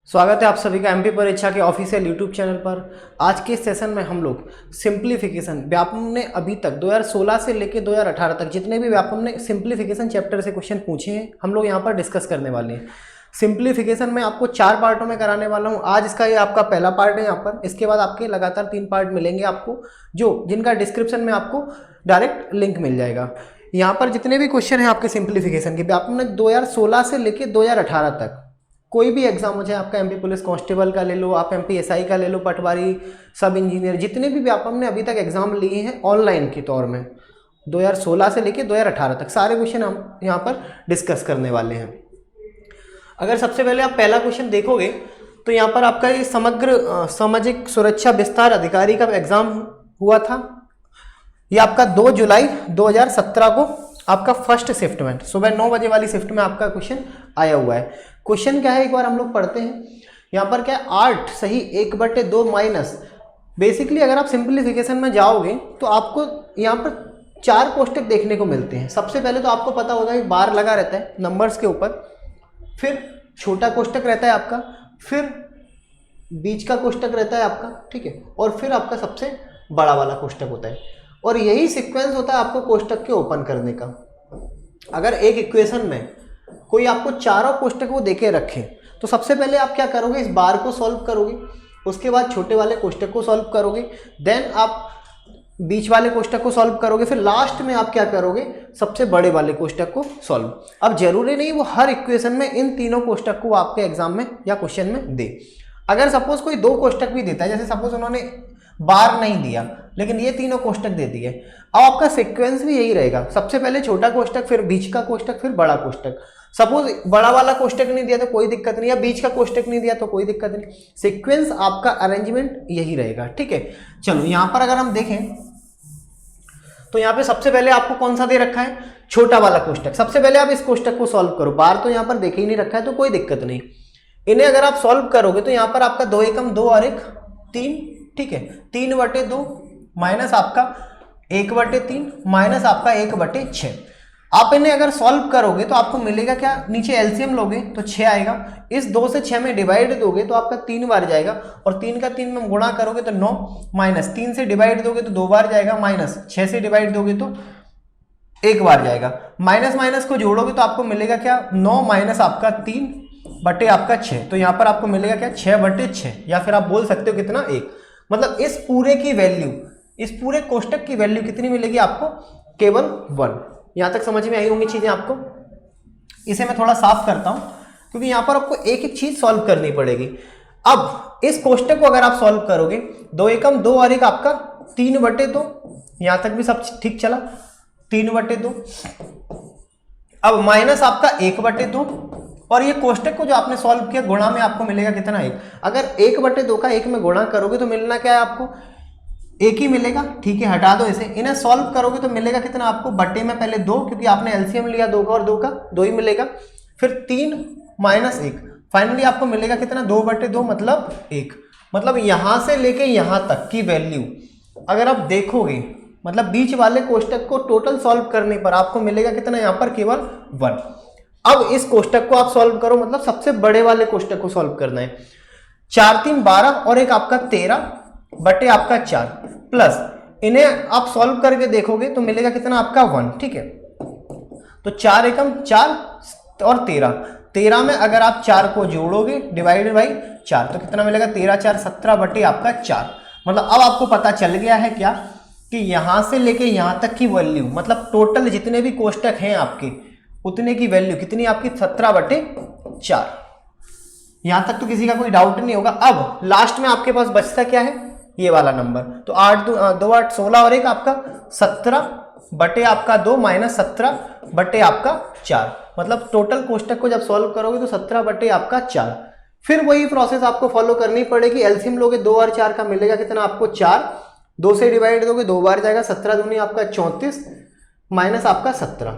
स्वागत है आप सभी का एमपी परीक्षा के ऑफिशियल यूट्यूब चैनल पर। आज के सेशन में हम लोग सिंप्लीफिकेशन व्यापम ने अभी तक 2016 से लेकर 2018 तक जितने भी व्यापम ने सिंप्लीफिकेशन चैप्टर से क्वेश्चन पूछे हैं हम लोग यहाँ पर डिस्कस करने वाले हैं। सिंप्लीफिकेशन में आपको 4 पार्टों में कराने वाला हूँ। आज इसका ये आपका पहला पार्ट है यहाँ पर। इसके बाद आपके लगातार 3 पार्ट मिलेंगे आपको, जो जिनका डिस्क्रिप्शन में आपको डायरेक्ट लिंक मिल जाएगा। यहाँ पर जितने भी क्वेश्चन हैं आपके सिंप्लीफिकेशन के व्यापम ने 2016 से लेकर 2018 तक कोई भी एग्जाम हो, चाहे आपका एमपी पुलिस कांस्टेबल का ले लो, आप एमपी एसआई का ले लो, पटवारी, सब इंजीनियर, जितने भी व्यापम ने अभी तक एग्जाम लिए हैं ऑनलाइन के तौर में 2016 से लेकर 2018 तक सारे क्वेश्चन हम यहाँ पर डिस्कस करने वाले हैं। अगर सबसे पहले आप पहला क्वेश्चन देखोगे तो यहाँ पर आपका ये समग्र सामाजिक सुरक्षा विस्तार अधिकारी का एग्जाम हुआ था। ये आपका 2 जुलाई 2017 को आपका फर्स्ट शिफ्ट में सुबह 9 बजे वाली शिफ्ट में आपका क्वेश्चन आया हुआ है। क्वेश्चन क्या है एक बार हम लोग पढ़ते हैं। यहाँ पर क्या है 8 सही 1/2 माइनस। बेसिकली अगर आप सिंप्लीफिकेशन में जाओगे तो आपको यहाँ पर 4 कोष्टक देखने को मिलते हैं। सबसे पहले तो आपको पता होगा कि बार लगा रहता है नंबर्स के ऊपर, फिर छोटा कोष्टक रहता है आपका, फिर बीच का कोष्टक रहता है आपका, ठीक है, और फिर आपका सबसे बड़ा वाला कोष्टक होता है। और यही सीक्वेंस होता है आपको कोष्टक के ओपन करने का। अगर एक इक्वेशन में कोई आपको चारों कोष्टक वो देके रखे तो सबसे पहले आप क्या करोगे, इस बार को सॉल्व करोगे, उसके बाद छोटे वाले कोष्टक को सॉल्व करोगे, देन आप बीच वाले कोष्टक को सॉल्व करोगे, फिर लास्ट में आप क्या करोगे, सबसे बड़े वाले कोष्टक को सॉल्व। अब जरूरी नहीं वो हर इक्वेशन में इन तीनों कोष्टक को आपके एग्जाम में या क्वेश्चन में दे। अगर सपोज कोई 2 कोष्टक भी देता है, जैसे सपोज उन्होंने बार नहीं दिया लेकिन ये तीनों कोष्टक दे दिए, अब आपका सीक्वेंस भी यही रहेगा, सबसे पहले छोटा कोष्टक, फिर बीच का कोष्टक, फिर बड़ा कोष्टक। सपोज बड़ा वाला कोष्टक नहीं दिया तो कोई दिक्कत नहीं, या बीच का कोष्टक नहीं दिया तो कोई दिक्कत नहीं, सीक्वेंस आपका अरेंजमेंट यही रहेगा, ठीक है। चलो यहाँ पर अगर हम देखें तो यहाँ पे सबसे पहले आपको कौन सा दे रखा है, छोटा वाला कोष्टक। सबसे पहले आप इस कोष्टक को सॉल्व करो, बार तो यहाँ पर देखे ही नहीं रखा है तो कोई दिक्कत नहीं। इन्हें अगर आप सॉल्व करोगे तो यहाँ पर आपका 2 एकम 2 और 1 3, ठीक है, 3/2 माइनस आपका 1/3 माइनस आपका 1/6। आप इन्हें अगर सॉल्व करोगे तो आपको मिलेगा क्या, नीचे एलसीएम लोगे तो 6 आएगा, इस 2 से 6 में डिवाइड दोगे तो आपका 3 बार जाएगा, और 3 का 3 में गुणा करोगे तो 9, माइनस 3 से डिवाइड दोगे तो 2 बार जाएगा, माइनस 6 से डिवाइड दोगे तो 1 बार जाएगा, माइनस माइनस को जोड़ोगे तो आपको मिलेगा क्या, 9 माइनस आपका 3/6। तो यहाँ पर आपको मिलेगा क्या, 6/6, या फिर आप बोल सकते हो कितना, 1। मतलब इस पूरे की वैल्यू, इस पूरे कोष्टक की वैल्यू कितनी मिलेगी आपको, केवल 1। यहां तक समझ में आई होंगी चीजें आपको। इसे मैं थोड़ा साफ करता हूं क्योंकि यहां पर आपको एक एक चीज सॉल्व करनी पड़ेगी। अब इस कोष्टक को अगर आप सॉल्व करोगे, 2 एकम 2 और 1 आपका 3/2, यहां तक भी सब ठीक चला, 3/2। अब माइनस आपका 1/2, और ये कोष्टक को जो आपने सॉल्व किया गुणा में आपको मिलेगा कितना, 1। अगर 1/2 का 1 में गुणा करोगे तो मिलना क्या है आपको, 1 ही मिलेगा, ठीक है, हटा दो इसे। इन्हें सॉल्व करोगे तो मिलेगा कितना आपको, बटे में पहले 2, क्योंकि आपने एलसीएम लिया 2 का और 2 का, 2 ही मिलेगा, फिर 3 माइनस 1, फाइनली आपको मिलेगा कितना, 2/2 मतलब 1। मतलब यहां से लेके यहां तक की वैल्यू अगर आप देखोगे, मतलब बीच वाले कोष्टक को टोटल सॉल्व करने पर आपको मिलेगा कितना, यहां पर केवल 1। अब इस कोष्टक को आप सॉल्व करो, मतलब सबसे बड़े वाले कोष्टक को सॉल्व करना है। 4 3 12 और एक आपका 13 बटे आपका 4, प्लस इन्हें आप सॉल्व करके देखोगे तो मिलेगा कितना आपका 1, ठीक है। तो 4 एकम 4 और 13 में अगर आप 4 को जोड़ोगे डिवाइडेड बाई 4 तो कितना मिलेगा, 13 4 17 बटे आपका 4। मतलब अब आपको पता चल गया है क्या, कि यहां से लेके यहां तक की वैल्यू, मतलब टोटल जितने भी कोष्टक हैं आपके उतने की वैल्यू कितनी आपकी, 17/4। यहां तक तो किसी का कोई डाउट नहीं होगा। अब लास्ट में आपके पास बचता क्या है, ये वाला नंबर। तो 8 2 8 16 और 1 आपका 17 बटे आपका 2 माइनस 17 बटे आपका 4। मतलब टोटल कोष्टक को जब सॉल्व करोगे तो 17 बटे आपका 4। फिर वही प्रोसेस आपको फॉलो करनी पड़ेगी। एलसीएम लोगे 2 और 4 का, मिलेगा कितना आपको 4, 2 से डिवाइड दोगे 2 बार जाएगा, 17 दूनी आपका 34 माइनस आपका 17।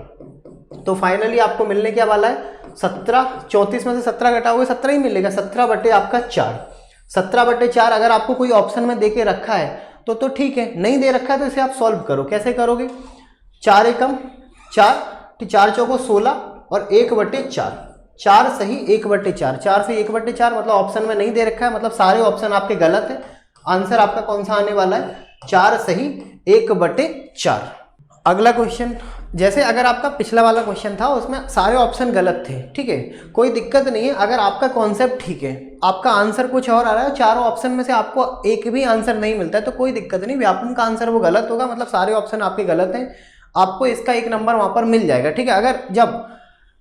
तो फाइनली आपको मिलने क्या वाला है, 17, 34 में से 17 घटाओगे 17 ही मिलेगा, 17 बटे आपका 4। 17/4 अगर आपको कोई ऑप्शन में देके रखा है तो ठीक है, नहीं दे रखा है तो इसे आप सॉल्व करो। कैसे करोगे, 4 एकम 4, 4 चौको 16 और 1/4, 4 सही 1/4, 4 से 1/4 मतलब ऑप्शन में नहीं दे रखा है, मतलब सारे ऑप्शन आपके गलत है। आंसर आपका कौन सा आने वाला है? 4 सही 1/4। अगला क्वेश्चन, जैसे अगर आपका पिछला वाला क्वेश्चन था उसमें सारे ऑप्शन गलत थे, ठीक है, कोई दिक्कत नहीं है। अगर आपका कॉन्सेप्ट ठीक है, आपका आंसर कुछ और आ रहा है, चारों ऑप्शन में से आपको एक भी आंसर नहीं मिलता है तो कोई दिक्कत नहीं, व्यापम का आंसर वो गलत होगा, मतलब सारे ऑप्शन आपके गलत हैं, आपको इसका 1 नंबर वहां पर मिल जाएगा, ठीक है। अगर जब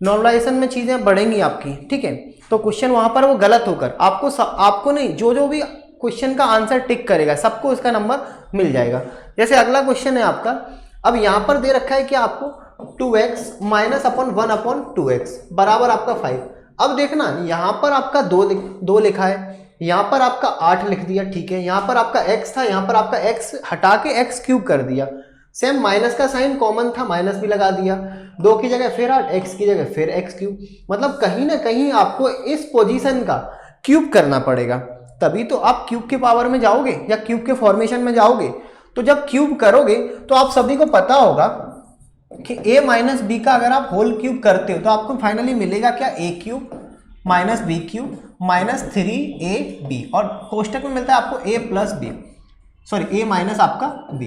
नॉर्मलाइजेशन में चीजें बढ़ेंगी आपकी, ठीक है, तो क्वेश्चन वहां पर वो गलत होकर आपको नहीं, जो भी क्वेश्चन का आंसर टिक करेगा सबको इसका नंबर मिल जाएगा। जैसे अगला क्वेश्चन है आपका, अब यहां पर दे रखा है कि आपको 2x माइनस अपॉन 1/2x बराबर आपका 5। अब देखना यहां पर आपका 2 लिखा है, यहां पर आपका 8 लिख दिया, ठीक है, यहां पर आपका x था, यहां पर आपका x हटा के x क्यूब कर दिया, सेम माइनस का साइन कॉमन था, माइनस भी लगा दिया, 2 की जगह फिर 8, x की जगह फिर x क्यूब, मतलब कहीं ना कहीं आपको इस पोजीशन का क्यूब करना पड़ेगा, तभी तो आप क्यूब के पावर में जाओगे या क्यूब के फॉर्मेशन में जाओगे। तो जब क्यूब करोगे तो आप सभी को पता होगा कि a माइनस बी का अगर आप होल क्यूब करते हो तो आपको फाइनली मिलेगा क्या? a cube minus B cube minus 3ab, और कोष्टक में मिलता है आपको a plus B, sorry a minus आपका b,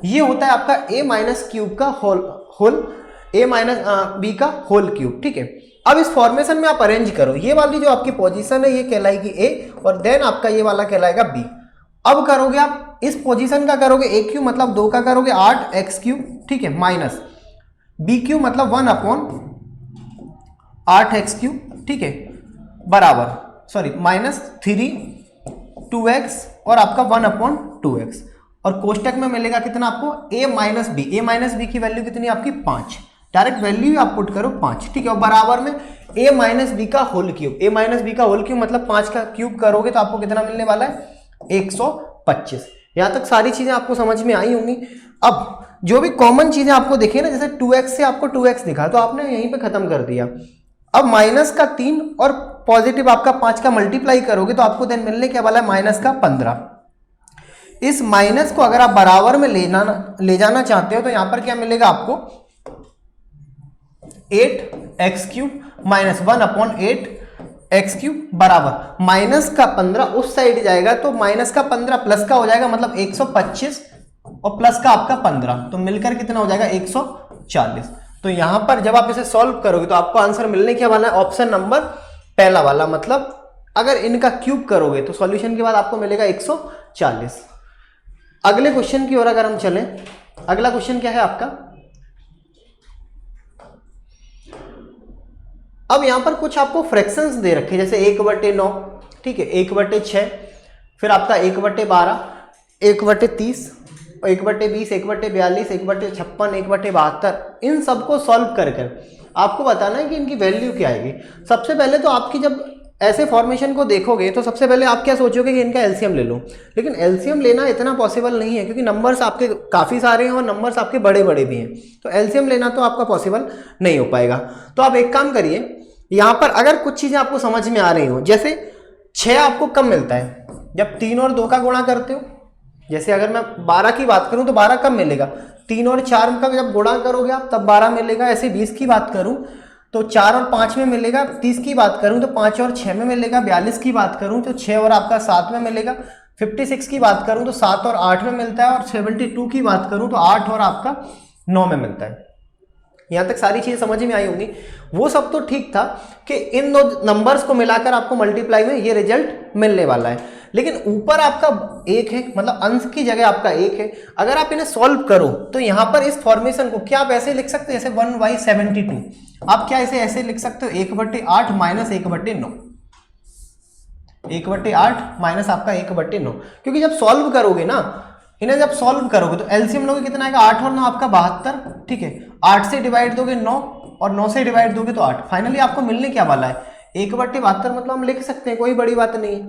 ये होता है आपका a माइनस क्यूब का होल a माइनस बी का होल क्यूब, ठीक है। अब इस फॉर्मेशन में आप अरेंज करो, ये वाली जो आपकी पोजीशन है ये कहलाएगी a और देन आपका ये वाला कहलाएगा b। अब करोगे आप इस पोजीशन का करोगे a क्यूब मतलब 2 का करोगे 8x क्यूब, ठीक है, माइनस b क्यूब मतलब 1/8x क्यूब, ठीक है, बराबर सॉरी माइनस 2x और आपका 1/2x, और कोष्टक में मिलेगा कितना आपको? a माइनस बी की वैल्यू कितनी आपकी? 5, डायरेक्ट वैल्यू आप पुट करो 5, ठीक है, और बराबर में a माइनस बी का whole cube, a minus B का होल क्यूब मतलब 5 का क्यूब करोगे तो आपको कितना मिलने वाला है? 125। यहां तक सारी चीजें आपको समझ में आई होंगी। अब जो भी कॉमन चीजें आपको दिखे ना, जैसे 2x से आपको 2x दिखा तो आपने यहीं पे खत्म कर दिया। अब माइनस का 3 और पॉजिटिव आपका 5 का मल्टीप्लाई करोगे तो आपको देन मिलने क्या वाला है? माइनस का 15। इस माइनस को अगर आप बराबर में ले जाना चाहते हो तो यहां पर क्या मिलेगा आपको? 8x cube minus 1/8x cube बराबर माइनस का 15 उस साइड जाएगा तो माइनस का 15 प्लस का हो जाएगा, मतलब 125 और प्लस का आपका 15 तो मिलकर कितना हो जाएगा? 140। तो यहां पर जब आप इसे सॉल्व करोगे तो आपको आंसर मिलने क्या वाला है? ऑप्शन नंबर पहला वाला, मतलब अगर इनका क्यूब करोगे तो सॉल्यूशन के बाद आपको मिलेगा 140। अगले क्वेश्चन की ओर अगर हम चलें, अगला क्वेश्चन क्या है आपका? अब यहां पर कुछ आपको फ्रैक्शंस दे रखे जैसे 1/9, ठीक है, 1/6, फिर आपका 1/12, 1/30, 1/20, 1/42, 1/56, 1/72, इन सबको सॉल्व कर आपको बताना है कि इनकी वैल्यू क्या आएगी। सबसे पहले तो आपकी जब ऐसे फॉर्मेशन को देखोगे तो सबसे पहले आप क्या सोचोगे कि इनका एलसीएम ले लो, लेकिन एलसीएम लेना इतना पॉसिबल नहीं है क्योंकि नंबर्स आपके काफ़ी सारे हैं और नंबर्स आपके बड़े बड़े भी हैं, तो एलसीएम लेना तो आपका पॉसिबल नहीं हो पाएगा। तो आप एक काम करिए, यहाँ पर अगर कुछ चीज़ें आपको समझ में आ रही हो, जैसे 6 आपको कब मिलता है? जब 3 और 2 का गुणा करते हो। जैसे अगर मैं 12 की बात करूं तो 12 कब मिलेगा? 3 और 4 का जब गुणा करोगे आप तब 12 मिलेगा। ऐसे 20 की बात करूं तो 4 और 5 में मिलेगा, 30 की बात करूं तो 5 और 6 में मिलेगा, 42 की बात करूं तो 6 और आपका 7 में मिलेगा, 56 की बात करूं तो 7 और 8 में मिलता है, और 72 की बात करूं तो 8 और आपका 9 में मिलता है। यहाँ तक सारी चीज़ समझ में आई होंगी। वो सब तो ठीक था कि इन दो नंबर्स को मिलाकर आपको मल्टीप्लाई में ये रिजल्ट मिलने वाला है, लेकिन ऊपर आपका 1 है, मतलब अंश की जगह आपका 1 है। अगर आप इन्हें सॉल्व करो तो यहाँ पर इस फॉर्मेशन को क्या आप ऐसे लिख सकते हो जैसे 1/72, आप क्या इसे ऐसे लिख सकते हो 1/8 माइनस 1/9, 1/8 माइनस आपका 1/9, क्योंकि जब सॉल्व करोगे ना, इन्हें जब सॉल्व करोगे तो एलसीएम लोगे कितना आएगा? 8 और 9 आपका 72, ठीक है, 8 से डिवाइड दोगे 9 और 9 से डिवाइड दोगे तो 8, फाइनली आपको मिलने क्या वाला है? 1/72, मतलब हम लिख सकते हैं, कोई बड़ी बात नहीं है।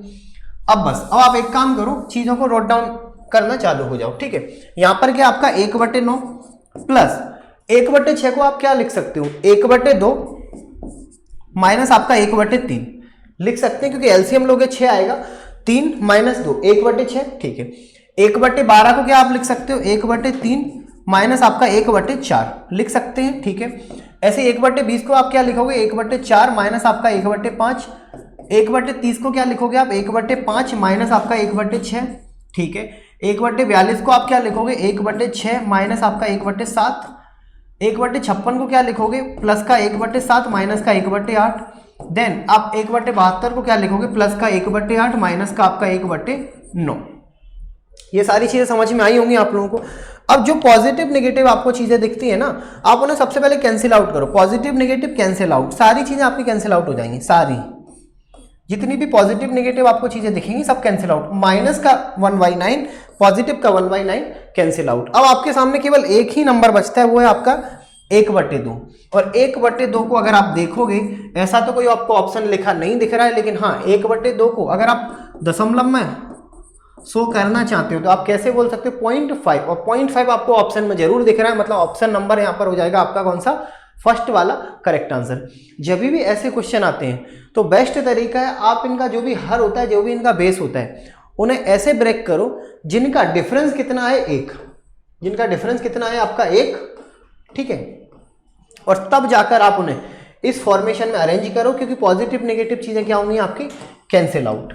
अब बस अब आप एक काम करो, चीजों को नोट डाउन करना चालू हो जाओ, ठीक है। यहाँ पर क्या आपका 1/9 प्लस 1/6 को आप क्या लिख सकते हो? 1/2 माइनस आपका 1/3 लिख सकते हैं, क्योंकि एलसीएम लोगे 6 आएगा, 3 माइनस 2 1/6, ठीक है। 1/12 को क्या आप लिख सकते हो? 1/3 माइनस आपका 1/4 लिख सकते हैं, ठीक है। ऐसे 1/20 को आप क्या लिखोगे 1/4 माइनस आपका 1/5। 1/30 को क्या लिखोगे आप 1/5 माइनस आपका 1/6। ठीक है। 1/42 को आप क्या लिखोगे 1/6 माइनस आपका 1/7। 1/56 को क्या लिखोगे प्लस का 1/7 माइनस का 1/8। देन आप 1/72 को क्या लिखोगे प्लस का 1/8 माइनस का आपका 1/9। ये सारी चीजें समझ में आई होंगी आप लोगों को। अब जो पॉजिटिव नेगेटिव आपको चीजें दिखती है ना, आप उन्हें सबसे पहले कैंसिल आउट करो। पॉजिटिव नेगेटिव कैंसिल आउट, सारी चीजें आपकी कैंसिल आउट हो जाएंगी। सारी जितनी भी पॉजिटिव नेगेटिव आपको चीजें दिखेंगी सब कैंसिल आउट। माइनस का 1/9, पॉजिटिव का 1/9 कैंसिल आउट। अब आपके सामने केवल एक ही नंबर बचता है, वो है आपका 1/2। और 1/2 को अगर आप देखोगे, ऐसा तो कोई आपको ऑप्शन लिखा नहीं दिख रहा है, लेकिन हाँ 1/2 को अगर आप दशमलव में शो करना चाहते हो तो आप कैसे बोल सकते हो 0.5। और 0.5 आपको ऑप्शन में जरूर दिख रहा है, मतलब ऑप्शन नंबर यहाँ पर हो जाएगा आपका कौन सा, फर्स्ट वाला करेक्ट आंसर। जब भी ऐसे क्वेश्चन आते हैं तो बेस्ट तरीका है आप इनका जो भी हर होता है, जो भी इनका बेस होता है, उन्हें ऐसे ब्रेक करो जिनका डिफरेंस कितना है 1, जिनका डिफरेंस कितना है आपका 1। ठीक है। और तब जाकर आप उन्हें इस फॉर्मेशन में अरेंज करो, क्योंकि पॉजिटिव नेगेटिव चीजें क्या होंगी आपकी कैंसिल आउट।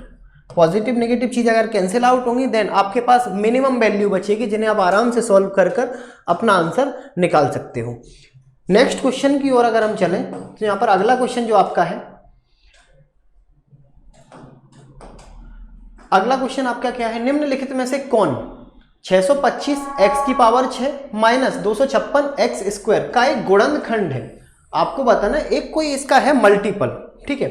पॉजिटिव नेगेटिव चीजें अगर कैंसिल आउट होंगी देन आपके पास मिनिमम वैल्यू बचेगी, जिन्हें आप आराम से सॉल्व कर कर अपना आंसर निकाल सकते हो। नेक्स्ट क्वेश्चन की ओर अगर हम चलें तो यहां पर अगला क्वेश्चन जो आपका है, अगला क्वेश्चन आपका क्या है, निम्नलिखित में से कौन 625 x की पावर 6 माइनस 256 x स्क्वायर का एक गुणनखंड है। आपको बताना एक कोई इसका है मल्टीपल। ठीक है।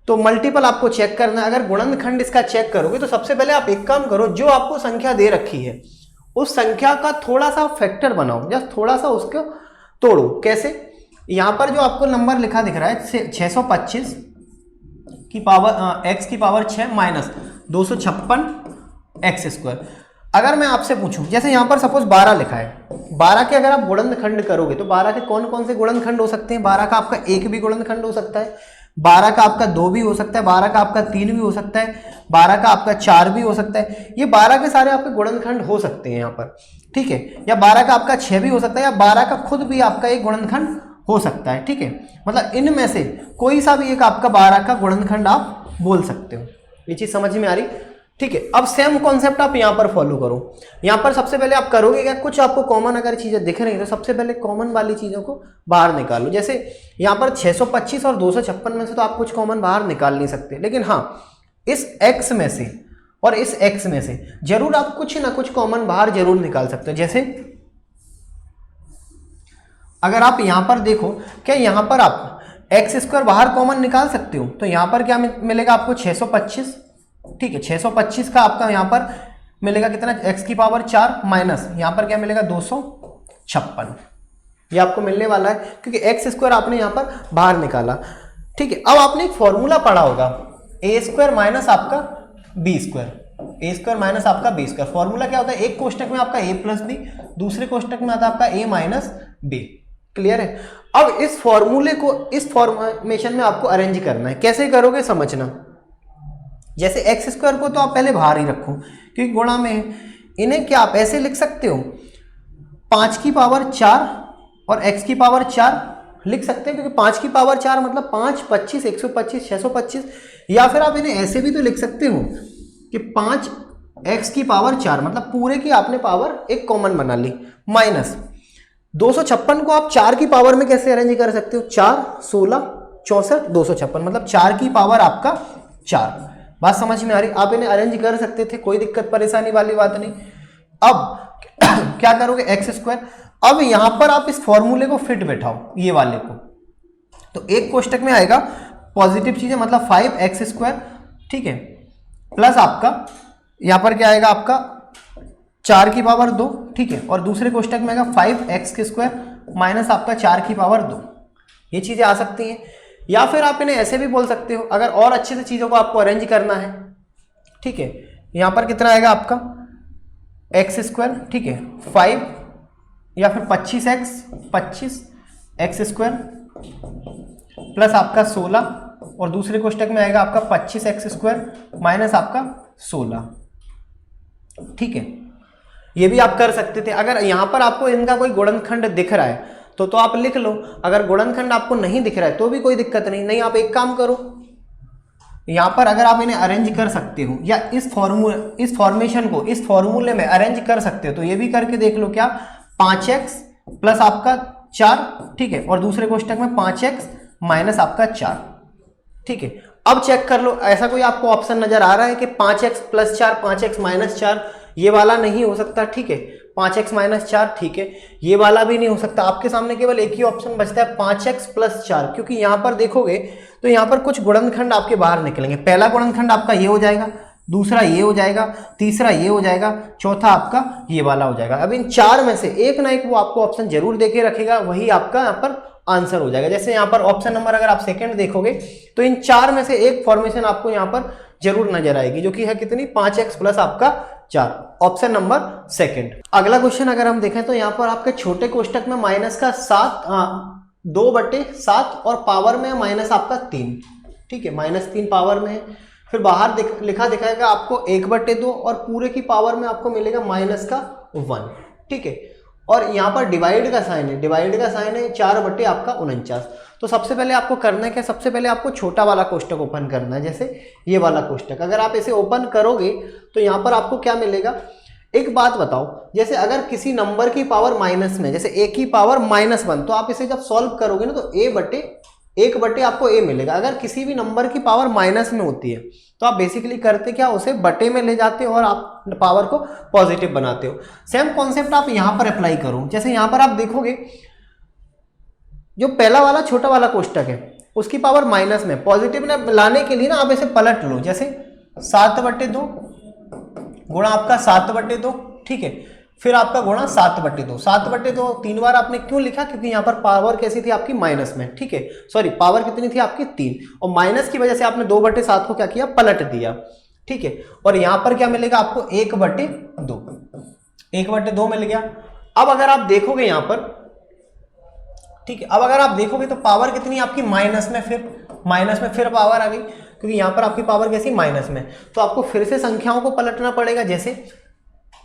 तो मल्टीपल आपको चेक करना है। अगर गुणनखंड इसका चेक करोगे तो सबसे पहले आप एक काम करो, जो आपको संख्या दे रखी है उस संख्या का थोड़ा सा फैक्टर बनाओ, जस्ट थोड़ा सा उसको तोड़ो। कैसे, यहां पर जो आपको नंबर लिखा दिख रहा है 625 की पावर x की पावर 6 माइनस 256 x स्क्वायर। अगर मैं आपसे पूछूं, जैसे यहां पर सपोज 12 लिखा है, 12 के अगर आप गुणनखंड करोगे तो 12 के कौन कौन से गुणनखंड हो सकते हैं। 12 का आपका 1 भी गुणनखंड हो सकता है, 12 का आपका 2 भी हो सकता है, 12 का आपका 3 भी हो सकता है, 12 का आपका 4 भी हो सकता है। ये 12 के सारे आपके गुणनखंड हो सकते हैं यहाँ पर। ठीक है। या 12 का आपका 6 भी हो सकता है, या 12 का खुद भी आपका एक गुणनखंड हो सकता है। ठीक है। मतलब इनमें से कोई सा भी एक आपका 12 का गुणनखंड आप बोल सकते हो। ये चीज समझ में आ रही। ठीक है। अब सेम कॉन्सेप्ट आप यहाँ पर फॉलो करो। यहाँ पर सबसे पहले आप करोगे क्या, कुछ आपको कॉमन अगर चीजें दिख रही हैं तो सबसे पहले कॉमन वाली चीजों को बाहर निकालो। जैसे यहाँ पर 625 और 256 में से तो आप कुछ कॉमन बाहर निकाल नहीं सकते, लेकिन हाँ इस x में से और इस x में से जरूर आप कुछ ना कुछ कॉमन बाहर जरूर निकाल सकते हो। जैसे अगर आप यहाँ पर देखो, क्या यहाँ पर आप एक्स स्क्वायर बाहर कॉमन निकाल सकते हो, तो यहाँ पर क्या मिलेगा आपको 625। ठीक है। 625 का आपका यहाँ पर मिलेगा कितना, x की पावर 4 माइनस यहाँ पर क्या मिलेगा 256। ये आपको मिलने वाला है क्योंकि एक्स स्क्वायर आपने यहाँ पर बाहर निकाला। ठीक है। अब आपने एक फॉर्मूला पढ़ा होगा ए स्क्वायर माइनस आपका बी स्क्वायर, ए स्क्वायर माइनस आपका बी स्क्वायर। फॉर्मूला क्या होता है, एक कोष्टक में आपका ए प्लस बी, दूसरे कोष्टक में आता है आपका ए माइनस बी। क्लियर है। अब इस फॉर्मूले को इस फॉर्मेशन में आपको अरेंज करना है। कैसे करोगे समझना। जैसे एक्स स्क्वायर को तो आप पहले बाहर ही रखो क्योंकि गुणा में है। इन्हें क्या आप ऐसे लिख सकते हो 5 की पावर 4 और x की पावर 4 लिख सकते हैं, क्योंकि 5 की पावर 4 मतलब 5, 25, 125, 625। या फिर आप इन्हें ऐसे भी तो लिख सकते हो कि 5 x की पावर 4 मतलब पूरे की आपने पावर एक कॉमन बना ली, माइनस 256 को आप 4 की पावर में कैसे अरेंज कर सकते हो, 4, 16, 64, 256 मतलब 4 की पावर आपका 4। बात समझ में आ रही। आप इन्हें अरेंज कर सकते थे, कोई दिक्कत परेशानी वाली बात नहीं। अब क्या करोगे एक्स स्क्वायर, अब यहां पर आप इस फॉर्मूले को फिट बैठाओ ये वाले को, तो एक कोष्टक में आएगा पॉजिटिव चीजें मतलब 5x स्क्वायर। ठीक है। प्लस आपका यहां पर क्या आएगा आपका 4 की पावर 2। ठीक है। और दूसरे कोष्टक में आएगा 5x स्क्वायर माइनस आपका 4 की पावर 2। ये चीजें आ सकती हैं। या फिर आप इन्हें ऐसे भी बोल सकते हो अगर और अच्छे से चीजों को आपको अरेंज करना है। ठीक है। यहां पर कितना आएगा आपका एक्स स्क्वायर। ठीक है। 5 या फिर 25x स्क्वायर प्लस आपका 16 और दूसरे कोष्टक में आएगा आपका 25x स्क्वायर माइनस आपका 16। ठीक है। ये भी आप कर सकते थे। अगर यहां पर आपको इनका कोई गुणनखंड दिख रहा है तो आप लिख लो। अगर गुणनखंड आपको नहीं दिख रहा है तो भी कोई दिक्कत नहीं। नहीं आप एक काम करो, यहाँ पर अगर आप इन्हें अरेंज कर सकते हो या इस फॉर्मेशन को इस फॉर्मूले में अरेंज कर सकते हो तो ये भी करके देख लो। क्या 5x प्लस आपका 4, ठीक है, और दूसरे कोष्टक में 5x माइनस आपका 4, ठीक है। अब चेक कर लो, ऐसा कोई आपको ऑप्शन नजर आ रहा है कि 5x प्लस 4 5x माइनस 4, ये वाला नहीं हो सकता, ठीक है। 5x माइनस 4, ठीक है, ये वाला भी नहीं हो सकता। आपके सामने केवल एक ही ऑप्शन बचता है 5x प्लस 4, क्योंकि यहां पर देखोगे तो यहां पर कुछ गुणनखंड आपके बाहर निकलेंगे। पहला गुणनखंड आपका ये हो जाएगा, दूसरा ये हो जाएगा, तीसरा ये हो जाएगा, चौथा आपका ये वाला हो जाएगा। अब इन चार में से एक ना एक वो आपको ऑप्शन जरूर देके रखेगा, वही आपका यहाँ पर आंसर हो जाएगा। जैसे यहाँ पर ऑप्शन नंबर अगर आप सेकंड देखोगे तो इन चार में से एक फॉर्मेशन आपको यहाँ पर जरूर नजर आएगी, जो कि है कितनी 5x प्लस आपका 4, ऑप्शन नंबर सेकंड। अगला क्वेश्चन अगर हम देखें तो यहाँ पर आपके छोटे कोष्टक में माइनस का 2/7 और पावर में माइनस आपका 3, ठीक है, -3 पावर में है। फिर बाहर लिखा दिखाएगा आपको 1/2 और पूरे की पावर में आपको मिलेगा -1, ठीक है। और यहाँ पर डिवाइड का साइन है, डिवाइड का साइन है 4/49 आपका 49। तो सबसे पहले आपको करना है क्या, सबसे पहले आपको छोटा वाला कोष्टक ओपन करना है, जैसे ये वाला कोष्टक। अगर आप इसे ओपन करोगे तो यहाँ पर आपको क्या मिलेगा। एक बात बताओ, जैसे अगर किसी नंबर की पावर माइनस में, जैसे a की पावर -1, तो आप इसे जब सॉल्व करोगे ना तो a/1 आपको a मिलेगा। अगर किसी भी नंबर की पावर माइनस में होती है तो आप बेसिकली करते क्या, उसे बटे में ले जाते हो और आप पावर को पॉजिटिव बनाते हो। सेम कॉन्सेप्ट आप यहां पर अप्लाई करो। जैसे यहां पर आप देखोगे जो पहला वाला छोटा वाला कोष्टक है उसकी पावर माइनस में, पॉजिटिव में लाने के लिए ना आप इसे पलट लो। जैसे 7/2 गुणा आपका 7/2, ठीक है, फिर आपका गुणा 7/2। 7/2 3 बार आपने क्यों लिखा, क्योंकि यहाँ पर पावर कैसी थी आपकी माइनस में, ठीक है, सॉरी पावर कितनी थी आपकी 3, और माइनस की वजह से आपने 2/7 को क्या किया, पलट दिया, ठीक है। और यहाँ पर क्या मिलेगा आपको 1/2, 1/2 मिल गया। अब अगर आप देखोगे यहाँ पर, ठीक है, अब अगर आप देखोगे तो पावर कितनी आपकी माइनस में, फिर पावर आ गई, क्योंकि यहाँ पर आपकी पावर कैसी माइनस में। तो आपको फिर से संख्याओं को पलटना पड़ेगा। जैसे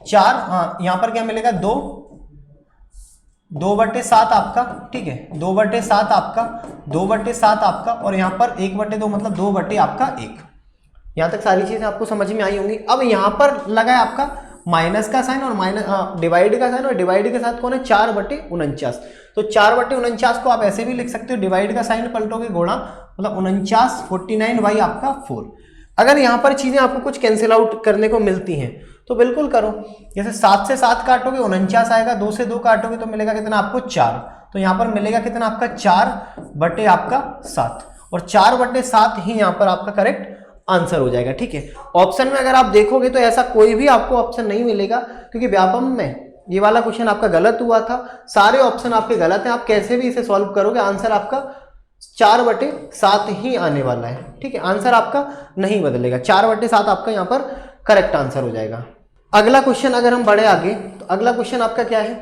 4, हाँ यहाँ पर क्या मिलेगा 2/7 आपका, ठीक है, 2/7 आपका, 2/7 आपका, और यहाँ पर 1/2 मतलब 2/1 आपका 1। यहाँ तक सारी चीजें आपको समझ में आई होंगी। अब यहाँ पर लगा है आपका माइनस का साइन और डिवाइड का साइन, और डिवाइड के साथ कौन है 4/49। तो 4/49 को आप ऐसे भी लिख सकते हो, डिवाइड का साइन पलटोगे गुणा, मतलब 49 49 आपका 4। अगर यहाँ पर चीजें आपको कुछ कैंसिल आउट करने को मिलती हैं तो बिल्कुल करो। जैसे 7 से 7 काटोगे 49 आएगा, 2 से 2 काटोगे तो मिलेगा कितना आपको 4। तो यहाँ पर मिलेगा कितना आपका 4/7, और 4/7 ही यहाँ पर आपका करेक्ट आंसर हो जाएगा, ठीक है। ऑप्शन में अगर आप देखोगे तो ऐसा कोई भी आपको ऑप्शन नहीं मिलेगा, क्योंकि व्यापम में ये वाला क्वेश्चन आपका गलत हुआ था। सारे ऑप्शन आपके गलत हैं। आप कैसे भी इसे सॉल्व करोगे आंसर आपका 4/7 ही आने वाला है, ठीक है, आंसर आपका नहीं बदलेगा। 4/7 आपका यहाँ पर करेक्ट आंसर हो जाएगा। अगला क्वेश्चन अगर हम बढ़े आगे तो अगला क्वेश्चन आपका क्या है।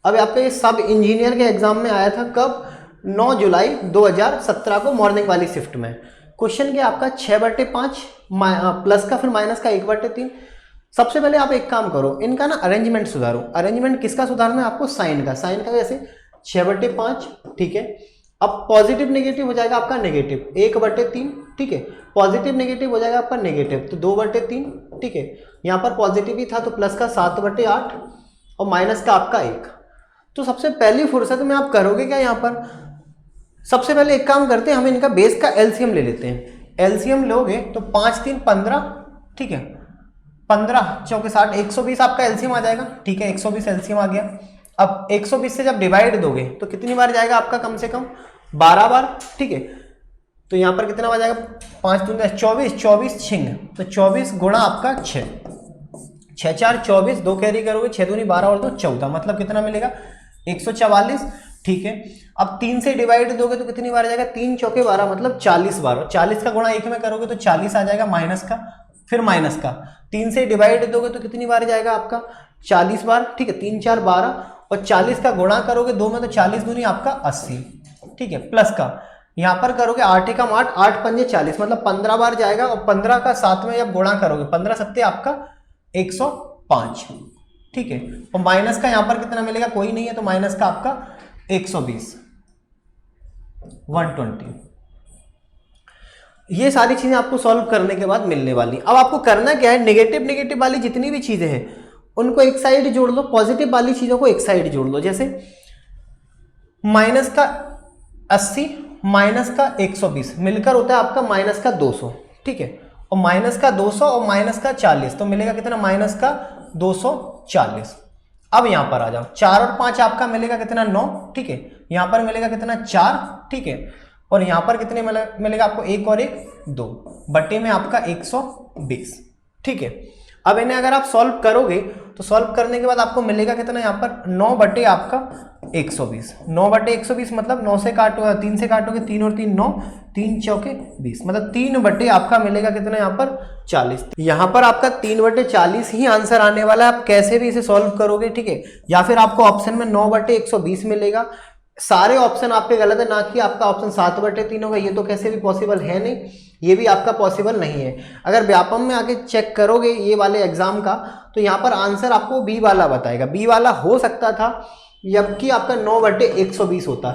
अब आपका ये सब इंजीनियर के एग्जाम में आया था, कब, 9 जुलाई 2017 को मॉर्निंग वाली शिफ्ट में। क्वेश्चन क्या आपका 6/5 प्लस का फिर माइनस का 1/3। सबसे पहले आप एक काम करो, इनका ना अरेंजमेंट सुधारो। अरेंजमेंट किसका सुधारना है आपको, साइन का। साइन का जैसे 6/5, ठीक है। अब पॉजिटिव नेगेटिव हो जाएगा आपका नेगेटिव 1/3, ठीक है, पॉजिटिव नेगेटिव हो जाएगा आपका नेगेटिव तो 2/3, ठीक है। यहाँ पर पॉजिटिव ही था तो प्लस का 7/8 और माइनस का आपका 1। तो सबसे पहली फुर्सत में आप करोगे क्या, यहाँ पर सबसे पहले एक काम करते हैं, हम इनका बेस का एलसीएम ले लेते हैं। एलसीएम लोगे तो 5 3 15, ठीक है, 15 चौके 60, 120 आपका एलसीएम आ जाएगा, ठीक है, 120 एलसीएम आ गया। अब 120 से जब डिवाइड दोगे तो कितनी बार जाएगा आपका, कम से कम 12 बार, ठीक है। तो यहाँ पर कितना बार जाएगा, 5 दूनी 24, 24 छिंग, तो 24 गुणा आपका 6, 6 4 24, 2 कैरी करोगे, 6 दूनी 12 और 2 14, मतलब कितना मिलेगा 144, ठीक है। अब 3 से डिवाइड दोगे तो कितनी बार जाएगा, 3 चौके 12 मतलब 40 बार। 40 का गुणा 1 में करोगे तो 40 आ जाएगा, माइनस का फिर माइनस का। 3 से डिवाइड दोगे तो कितनी बार जाएगा आपका 40 बार, ठीक है, 3 4 12, और 40 का गुणा करोगे 2 में तो 40 दूनी आपका 80, ठीक है, प्लस का यहाँ पर करोगे 8 एकम 8, 8 पंजे 40, मतलब 15 बार जाएगा। और 15 का 7 में जब गुणा करोगे 15 सत्ते आपका 105, ठीक है। और माइनस का यहाँ पर कितना मिलेगा, कोई नहीं है, तो माइनस का आपका 120, 120। ये सारी चीजें आपको सॉल्व करने के बाद मिलने वाली। अब आपको करना क्या है, नेगेटिव नेगेटिव वाली जितनी भी चीजें हैं उनको एक साइड जोड़ लो, पॉजिटिव वाली चीजों को एक साइड जोड़ लो। जैसे माइनस का 80 माइनस का 120 मिलकर होता है आपका माइनस का 200, ठीक है, और माइनस का 200 और माइनस का 40 तो मिलेगा कितना, माइनस का 240। अब यहां पर आ जाओ, 4 और 5 आपका मिलेगा कितना, 9, ठीक है, यहां पर मिलेगा कितना 4, ठीक है, और यहां पर कितने मिलेगा आपको, 1 और 1 2 बटे में आपका 120, ठीक है। अब इन्हें अगर आप सॉल्व करोगे तो सॉल्व करने के बाद आपको मिलेगा कितना, यहाँ पर 9 बटे आपका 120, 9 बटे 120 मतलब 9 से काटो, 3 से काटोगे, 3 और 3 9, 3 चौके 20, मतलब 3 बटे आपका मिलेगा कितना यहाँ पर 40। यहाँ पर आपका 3 बटे 40 ही आंसर आने वाला है। आप कैसे भी इसे सॉल्व करोगे, ठीक है, या फिर आपको ऑप्शन में 9 बटे 120 मिलेगा। सारे ऑप्शन आपके गलत है, ना कि आपका ऑप्शन 7 बटे 3 होगा, ये तो कैसे भी पॉसिबल है नहीं, ये भी आपका पॉसिबल नहीं है। अगर व्यापम में आके चेक करोगे ये वाले एग्जाम का तो यहाँ पर आंसर आपको बी वाला बताएगा, बी वाला हो सकता था जबकि आपका 9 बटे 120 होता।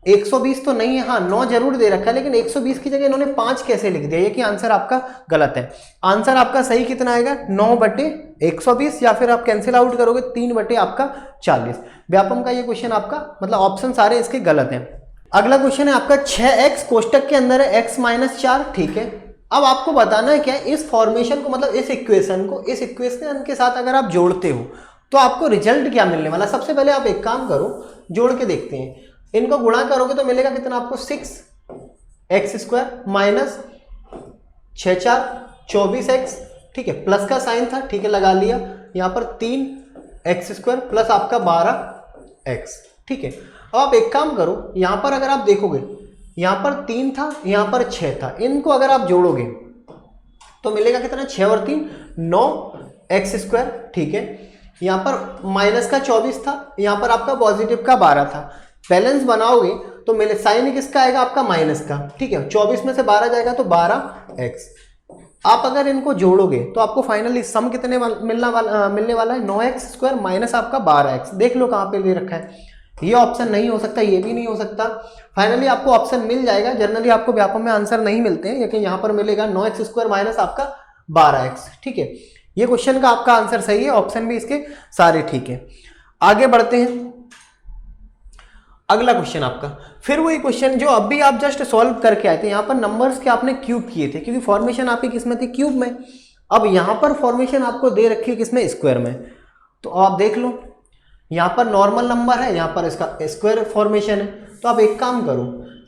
120 तो नहीं है, हाँ 9 जरूर दे रखा है, लेकिन 120 की जगह इन्होंने 5 कैसे लिख दिया, ये कि आंसर आपका गलत है। आंसर आपका सही कितना आएगा, 9 बटे 120, या फिर आप कैंसिल आउट करोगे 3 बटे आपका 40। व्यापम का ये क्वेश्चन आपका मतलब ऑप्शन सारे इसके गलत हैं। अगला क्वेश्चन है आपका 6x कोष्टक के अंदर है x - 4, ठीक है। अब आपको बताना है क्या, इस फॉर्मेशन को मतलब इस इक्वेशन को इस इक्वेशन के साथ अगर आप जोड़ते हो तो आपको रिजल्ट क्या मिलने वाला। सबसे पहले आप एक काम करो, जोड़ के देखते हैं, इनको गुणा करोगे तो मिलेगा कितना आपको, 6x² माइनस 6 4 24x, ठीक है, प्लस का साइन था, ठीक है, लगा लिया, यहाँ पर 3x² प्लस आपका 12x, ठीक है। अब आप एक काम करो, यहाँ पर अगर आप देखोगे यहाँ पर 3 था, यहाँ पर 6 था, इनको अगर आप जोड़ोगे तो मिलेगा कितना, 6 और 3 9x², ठीक है, यहाँ पर माइनस का 24 था, यहाँ पर आपका पॉजिटिव का 12 था। बैलेंस बनाओगे तो मिले साइन किसका आएगा, आपका माइनस का, ठीक है, 24 में से 12 जाएगा तो 12x। आप अगर इनको जोड़ोगे तो आपको फाइनली सम कितने मिलने वाला है, 9x² माइनस आपका 12x। देख लो कहाँ पे दे रखा है, ये ऑप्शन नहीं हो सकता, ये भी नहीं हो सकता, फाइनली आपको ऑप्शन मिल जाएगा। जनरली आपको व्यापम में आंसर नहीं मिलते हैं, लेकिन यहाँ पर मिलेगा 9x² माइनस आपका 12x, ठीक है। ये क्वेश्चन का आपका आंसर सही है, ऑप्शन भी इसके सारे ठीक है। आगे बढ़ते हैं, अगला क्वेश्चन आपका फिर वही क्वेश्चन जो अभी आप जस्ट सॉल्व करके आए थे। यहाँ पर नंबर्स के आपने क्यूब किए थे, क्योंकि फॉर्मेशन आपकी किसमें थी, क्यूब में। अब यहाँ पर फॉर्मेशन आपको दे रखी है किसमें, स्क्वायर में। तो आप देख लो, यहाँ पर नॉर्मल नंबर है, यहाँ पर इसका स्क्वायर फॉर्मेशन है। तो आप एक काम करो,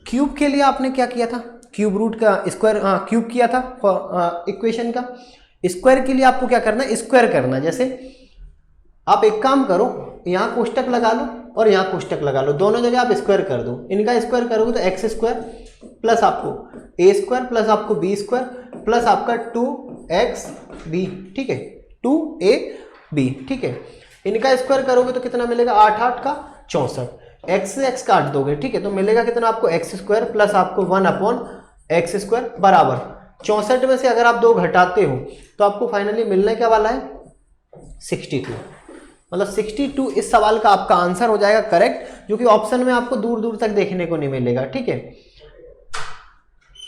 क्यूब के लिए आपने क्या किया था, क्यूब रूट का स्क्वायर क्यूब किया था इक्वेशन का। स्क्वायर के लिए आपको क्या करना है, स्क्वायर करना। जैसे आप एक काम करो, यहाँ कोष्टक लगा लो और यहाँ कोष्टक लगा लो, दोनों जगह आप स्क्वायर कर दो। इनका स्क्वायर करोगे तो x² प्लस आपको a² प्लस आपको b² प्लस आपका 2xb, ठीक है, 2ab, ठीक है। इनका स्क्वायर करोगे तो कितना मिलेगा, 8 8 का 64, x से x काट दोगे, ठीक है, तो मिलेगा कितना आपको x² प्लस आपको 1/x² बराबर 64 में से अगर आप 2 घटाते हो तो आपको फाइनली मिलने क्या वाला है, 62। मतलब 62 इस सवाल का आपका आंसर हो जाएगा करेक्ट, जो कि ऑप्शन में आपको दूर दूर तक देखने को नहीं मिलेगा, ठीक है।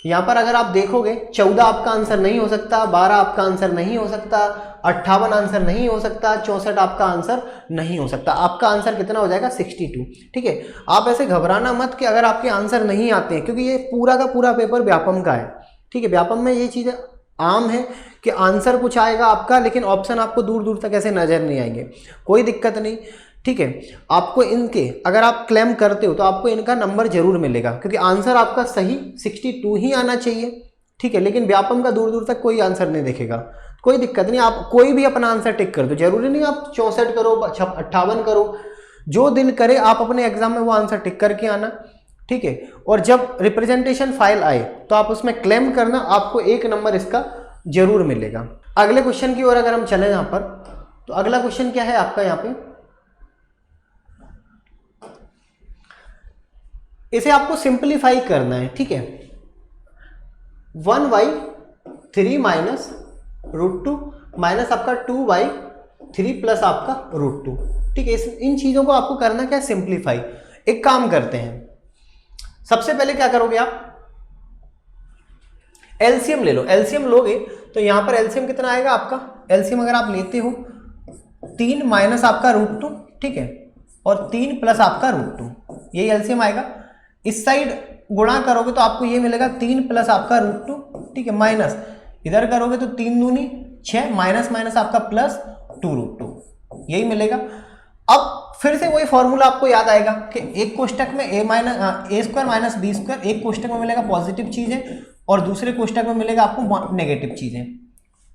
यहां पर अगर आप देखोगे 14 आपका आंसर नहीं हो सकता, 12 आपका आंसर नहीं हो सकता, 58 आंसर नहीं हो सकता, 64 आपका आंसर नहीं हो सकता। आपका आंसर कितना हो जाएगा, 62, ठीक है। आप ऐसे घबराना मत कि अगर आपके आंसर नहीं आते हैं, क्योंकि ये पूरा का पूरा पेपर व्यापम का है, ठीक है। व्यापम में ये चीज़ें आम है कि आंसर कुछ आएगा आपका, लेकिन ऑप्शन आपको दूर दूर तक ऐसे नजर नहीं आएंगे, कोई दिक्कत नहीं, ठीक है। आपको इनके अगर आप क्लेम करते हो तो आपको इनका नंबर जरूर मिलेगा, क्योंकि आंसर आपका सही 62 ही आना चाहिए, ठीक है। लेकिन व्यापम का दूर दूर तक कोई आंसर नहीं देखेगा, कोई दिक्कत नहीं, आप कोई भी अपना आंसर टिक कर दो, जरूरी नहीं आप 64 करो 58 करो, जो दिल करे आप अपने एग्जाम में वो आंसर टिक करके आना, ठीक है। और जब रिप्रेजेंटेशन फाइल आए तो आप उसमें क्लेम करना, आपको 1 नंबर इसका जरूर मिलेगा। अगले क्वेश्चन की ओर अगर हम चले यहाँ पर, तो अगला क्वेश्चन क्या है आपका, यहाँ पे इसे आपको सिंप्लीफाई करना है, ठीक है। 1/3 माइनस √2 माइनस आपका 2/3 प्लस आपका √2, ठीक है। इन चीजों को आपको करना क्या है, सिंप्लीफाई। एक काम करते हैं, सबसे पहले क्या करोगे आप, एलसीएम ले लो। एलसीएम लोगे तो यहां पर एलसीएम कितना आएगा आपका, एलसीएम अगर आप लेते हो 3 माइनस आपका √2, ठीक है, और 3 प्लस आपका √2, यही एलसीएम आएगा। इस साइड गुणा करोगे तो आपको ये मिलेगा 3 प्लस आपका √2, ठीक है, माइनस इधर करोगे तो 3 दूनी 6, माइनस माइनस आपका प्लस 2√2, यही मिलेगा। अब फिर से वही फॉर्मूला आपको याद आएगा कि एक कोष्टक में a square minus B square, एक कोष्टक में मिलेगा पॉजिटिव चीजें और दूसरे कोष्टक में मिलेगा आपको नेगेटिव चीजें।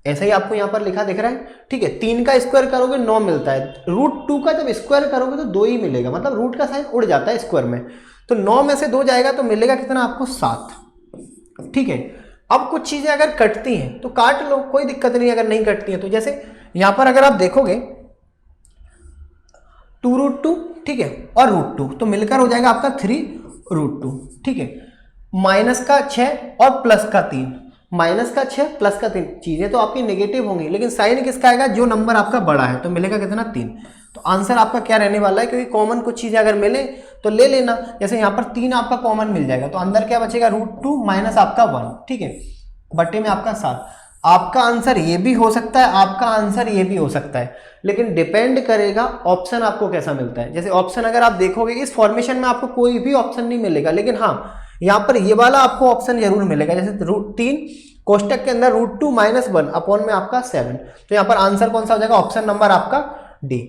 ऐसा ही आपको यहां पर लिखा दिख रहा है, ठीक है। 3 का स्क्वायर करोगे 9 मिलता है, √2 का जब स्क्वायर करोगे तो 2 ही मिलेगा, मतलब रूट का साइन उड़ जाता है स्क्वायर में, तो 9 में से 2 जाएगा तो मिलेगा कितना आपको 7, ठीक है। अब कुछ चीजें अगर कटती हैं तो काट लो, कोई दिक्कत नहीं, अगर नहीं कटती हैं तो जैसे यहां पर अगर आप देखोगे 2√2, ठीक है, और √2 तो मिलकर हो जाएगा आपका 3√2, ठीक है। माइनस का 6 और प्लस का 3, माइनस का 6 प्लस का 3, चीजें तो आपकी नेगेटिव होंगी लेकिन साइन किसका आएगा, जो नंबर आपका बड़ा है, तो मिलेगा कितना 3। तो आंसर आपका क्या रहने वाला है, क्योंकि कॉमन कुछ चीजें अगर मिले तो ले लेना, जैसे यहाँ पर 3 आपका कॉमन मिल जाएगा तो अंदर क्या बचेगा √2 माइनस आपका 1, ठीक है, बट्टे में आपका 7। आपका आंसर ये भी हो सकता है, आपका आंसर ये भी हो सकता है, लेकिन डिपेंड करेगा ऑप्शन आपको कैसा मिलता है। जैसे ऑप्शन अगर आप देखोगे इस फॉर्मेशन में आपको कोई भी ऑप्शन नहीं मिलेगा, लेकिन हाँ यहाँ पर ये वाला आपको ऑप्शन जरूर मिलेगा, जैसे 3 कोष्टक के अंदर √2 माइनस 1 अपॉन में आपका 7, तो यहाँ पर आंसर कौन सा हो जाएगा, ऑप्शन नंबर आपका डी।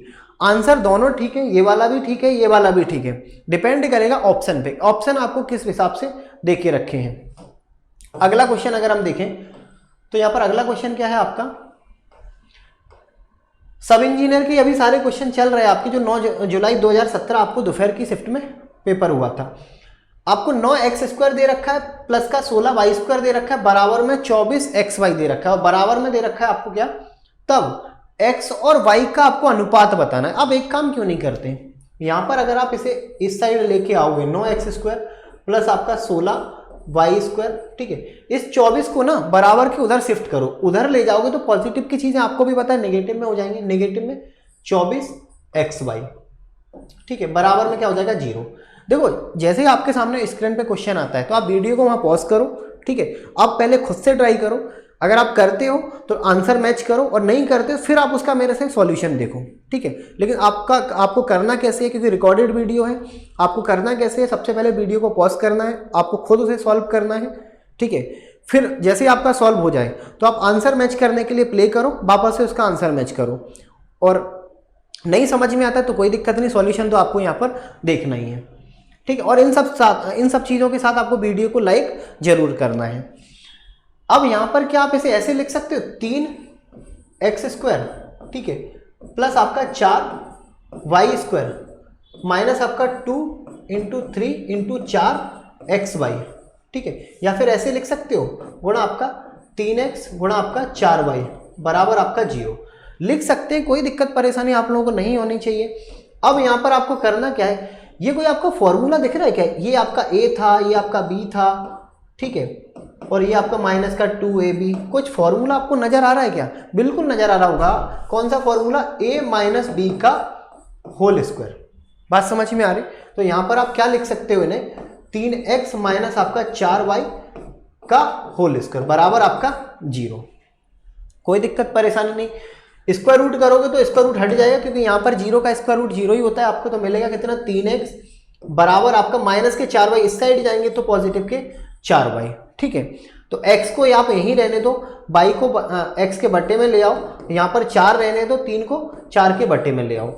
आंसर दोनों ठीक है, ये वाला भी ठीक है, ये वाला भी ठीक है, डिपेंड करेगा ऑप्शन पे, ऑप्शन आपको किस हिसाब से दे के रखे हैं। अगला क्वेश्चन अगर हम देखें तो यहाँ पर अगला क्वेश्चन क्या है आपका, सब इंजीनियर के अभी सारे क्वेश्चन चल रहे हैं आपके, जो 9 जुलाई 2017 आपको दोपहर की शिफ्ट में पेपर हुआ था। आपको 9x² दे रखा है प्लस का 16y² दे रखा है, बराबर में 24xy दे रखा है, और बराबर में दे रखा है आपको क्या, तब x और y का आपको अनुपात बताना है। अब एक काम क्यों नहीं करते, यहां पर अगर आप इसे इस साइड लेके आओगे 9x² प्लस आपका 16y², ठीक है, इस 24 को ना बराबर के उधर शिफ्ट करो, उधर ले जाओगे तो पॉजिटिव की चीजें आपको भी पता है नेगेटिव में हो जाएंगे, नेगेटिव में 24xy, ठीक है, बराबर में क्या हो जाएगा 0। देखो जैसे ही आपके सामने स्क्रीन पे क्वेश्चन आता है तो आप वीडियो को वहां पॉज करो, ठीक है, आप पहले खुद से ट्राई करो, अगर आप करते हो तो आंसर मैच करो, और नहीं करते हो फिर आप उसका मेरे से सॉल्यूशन देखो, ठीक है। लेकिन आपको करना कैसे है, क्योंकि रिकॉर्डेड वीडियो है, आपको करना कैसे है, सबसे पहले वीडियो को पॉज करना है, आपको खुद उसे सॉल्व करना है, ठीक है। फिर जैसे ही आपका सॉल्व हो जाए तो आप आंसर मैच करने के लिए प्ले करो, वापस से उसका आंसर मैच करो, और नहीं समझ में आता है तो कोई दिक्कत नहीं, सॉल्यूशन तो आपको यहाँ पर देखना ही है, ठीक है। और इन सब चीज़ों के साथ आपको वीडियो को लाइक जरूर करना है। अब यहाँ पर क्या आप इसे ऐसे लिख सकते हो, 3x², ठीक है, प्लस आपका 4y² माइनस आपका 2 × 3 × 4xy, ठीक है, या फिर ऐसे लिख सकते हो गुणा आपका 3x गुणा आपका 4y बराबर आपका 0, लिख सकते हैं, कोई दिक्कत परेशानी आप लोगों को नहीं होनी चाहिए। अब यहाँ पर आपको करना क्या है, ये कोई आपको फॉर्मूला दिख रहा है क्या, ये आपका a था, ये आपका b था, ठीक है, और ये आपका माइनस का 2ab, कुछ फॉर्मूला आपको नजर आ रहा है क्या, बिल्कुल नजर आ रहा होगा। कौन सा फॉर्मूला, a माइनस बी का होल स्क्वायर, बात समझ में आ रही। तो यहां पर आप क्या लिख सकते हो इन्हें, 3x माइनस आपका 4y का होल स्क्वायर बराबर आपका 0, कोई दिक्कत परेशानी नहीं। स्क्वायर रूट करोगे तो स्क्वायर रूट हट जाएगा, क्योंकि यहाँ पर 0 का स्क्वायर रूट 0 ही होता है आपको, तो मिलेगा कितना 3x बराबर आपका माइनस के 4y, इस साइड जाएंगे तो पॉजिटिव के 4y, ठीक है। तो x को आप यहीं रहने दो, y को x के बट्टे में ले आओ, यहाँ पर 4 रहने दो, 3 को 4 के बट्टे में ले आओ।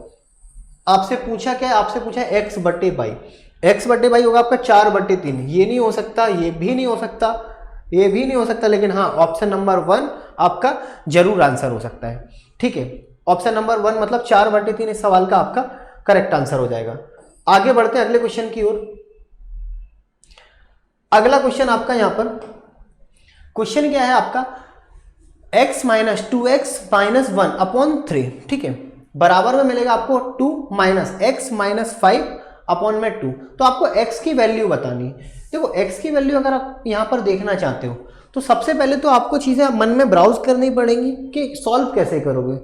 आपसे पूछा क्या है, आपसे पूछा है x बट्टे बाई, x बट्टे बाई होगा आपका 4/3, ये नहीं हो सकता, ये भी नहीं हो सकता, ये भी नहीं हो सकता, लेकिन हाँ ऑप्शन नंबर 1 आपका जरूर आंसर हो सकता है, ठीक है। ऑप्शन नंबर 1 मतलब 4/3 इस सवाल का आपका करेक्ट आंसर हो जाएगा। आगे बढ़ते हैं अगले क्वेश्चन की ओर। अगला क्वेश्चन आपका यहाँ पर क्वेश्चन क्या है आपका, x minus 2x minus 1 upon 3, ठीक है, बराबर में मिलेगा आपको 2 माइनस x माइनस 5 अपॉन में 2। तो आपको x की वैल्यू बतानी है। देखो x की वैल्यू अगर आप यहाँ पर देखना चाहते हो तो सबसे पहले तो आपको चीज़ें मन में ब्राउज करनी पड़ेंगी कि सॉल्व कैसे करोगे।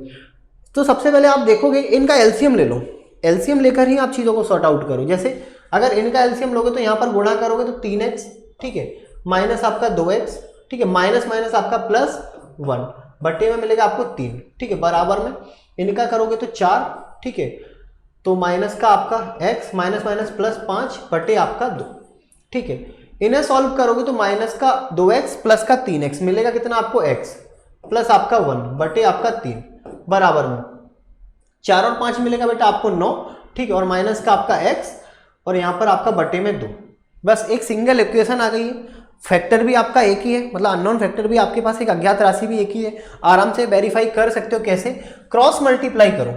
तो सबसे पहले आप देखोगे इनका एलसीएम ले लो, एलसीएम लेकर ही आप चीज़ों को सॉर्ट आउट करो। जैसे अगर इनका एलसीएम लोगे तो यहाँ पर गुणा करोगे तो 3x, ठीक है, माइनस आपका 2x, ठीक है, माइनस माइनस आपका प्लस 1 बटे में मिलेगा आपको 3, ठीक है, बराबर में इनका करोगे तो 4, ठीक है, तो माइनस का आपका x माइनस माइनस प्लस 5 बटे आपका 2, ठीक है। इन्हें सॉल्व करोगे तो माइनस का 2x प्लस का 3x मिलेगा कितना आपको x प्लस आपका 1 बटे आपका 3 बराबर में 4 और 5 मिलेगा बेटा आपको 9, ठीक है, और माइनस का आपका x और यहाँ पर आपका बटे में 2। बस एक सिंगल इक्वेशन आ गई है। फैक्टर भी आपका एक ही है, मतलब अननोन फैक्टर भी आपके पास, एक अज्ञात राशि भी एक ही है। आराम से वेरीफाई कर सकते हो। कैसे? क्रॉस मल्टीप्लाई करो।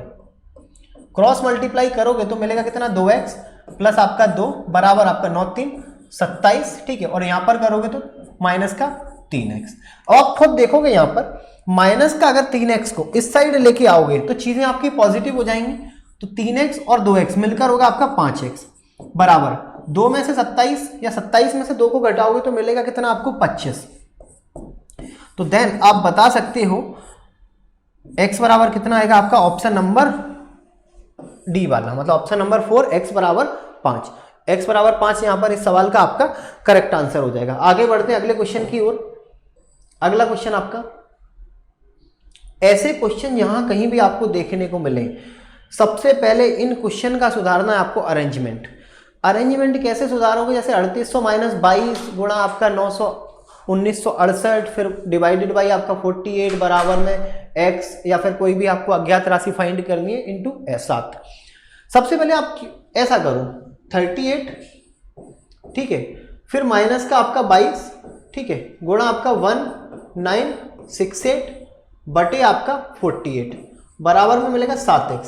क्रॉस मल्टीप्लाई करोगे तो मिलेगा कितना 2x प्लस आपका 2 बराबर आपका 9 3 27, ठीक है, और यहाँ पर करोगे तो माइनस का 3x। अब आप खुद देखोगे यहाँ पर माइनस का अगर 3x को इस साइड लेके आओगे तो चीजें आपकी पॉजिटिव हो जाएंगी। तो 3x और 2x मिलकर होगा आपका 5x बराबर 2 में से 27 या 27 में से 2 को घटाओगे तो मिलेगा कितना आपको 25। तो देन आप बता सकते हो x बराबर कितना आएगा आपका ऑप्शन नंबर डी वाला, मतलब ऑप्शन नंबर 4 x बराबर 5। x बराबर 5 यहां पर इस सवाल का आपका करेक्ट आंसर हो जाएगा। आगे बढ़ते हैं अगले क्वेश्चन की ओर। अगला क्वेश्चन आपका, ऐसे क्वेश्चन यहां कहीं भी आपको देखने को मिले, सबसे पहले इन क्वेश्चन का सुधारना है आपको अरेंजमेंट। अरेंजमेंट कैसे सुधारोगे? जैसे 3800 माइनस 22 गुणा आपका 1968 फिर डिवाइडेड बाई आपका 48 बराबर में x, या फिर कोई भी आपको अज्ञात राशि फाइंड करनी है इंटू 7। सबसे पहले आप ऐसा करो 38, ठीक है, फिर माइनस का आपका 22, ठीक है, गुणा आपका 1968 बटे आपका 48 बराबर में मिलेगा 7x।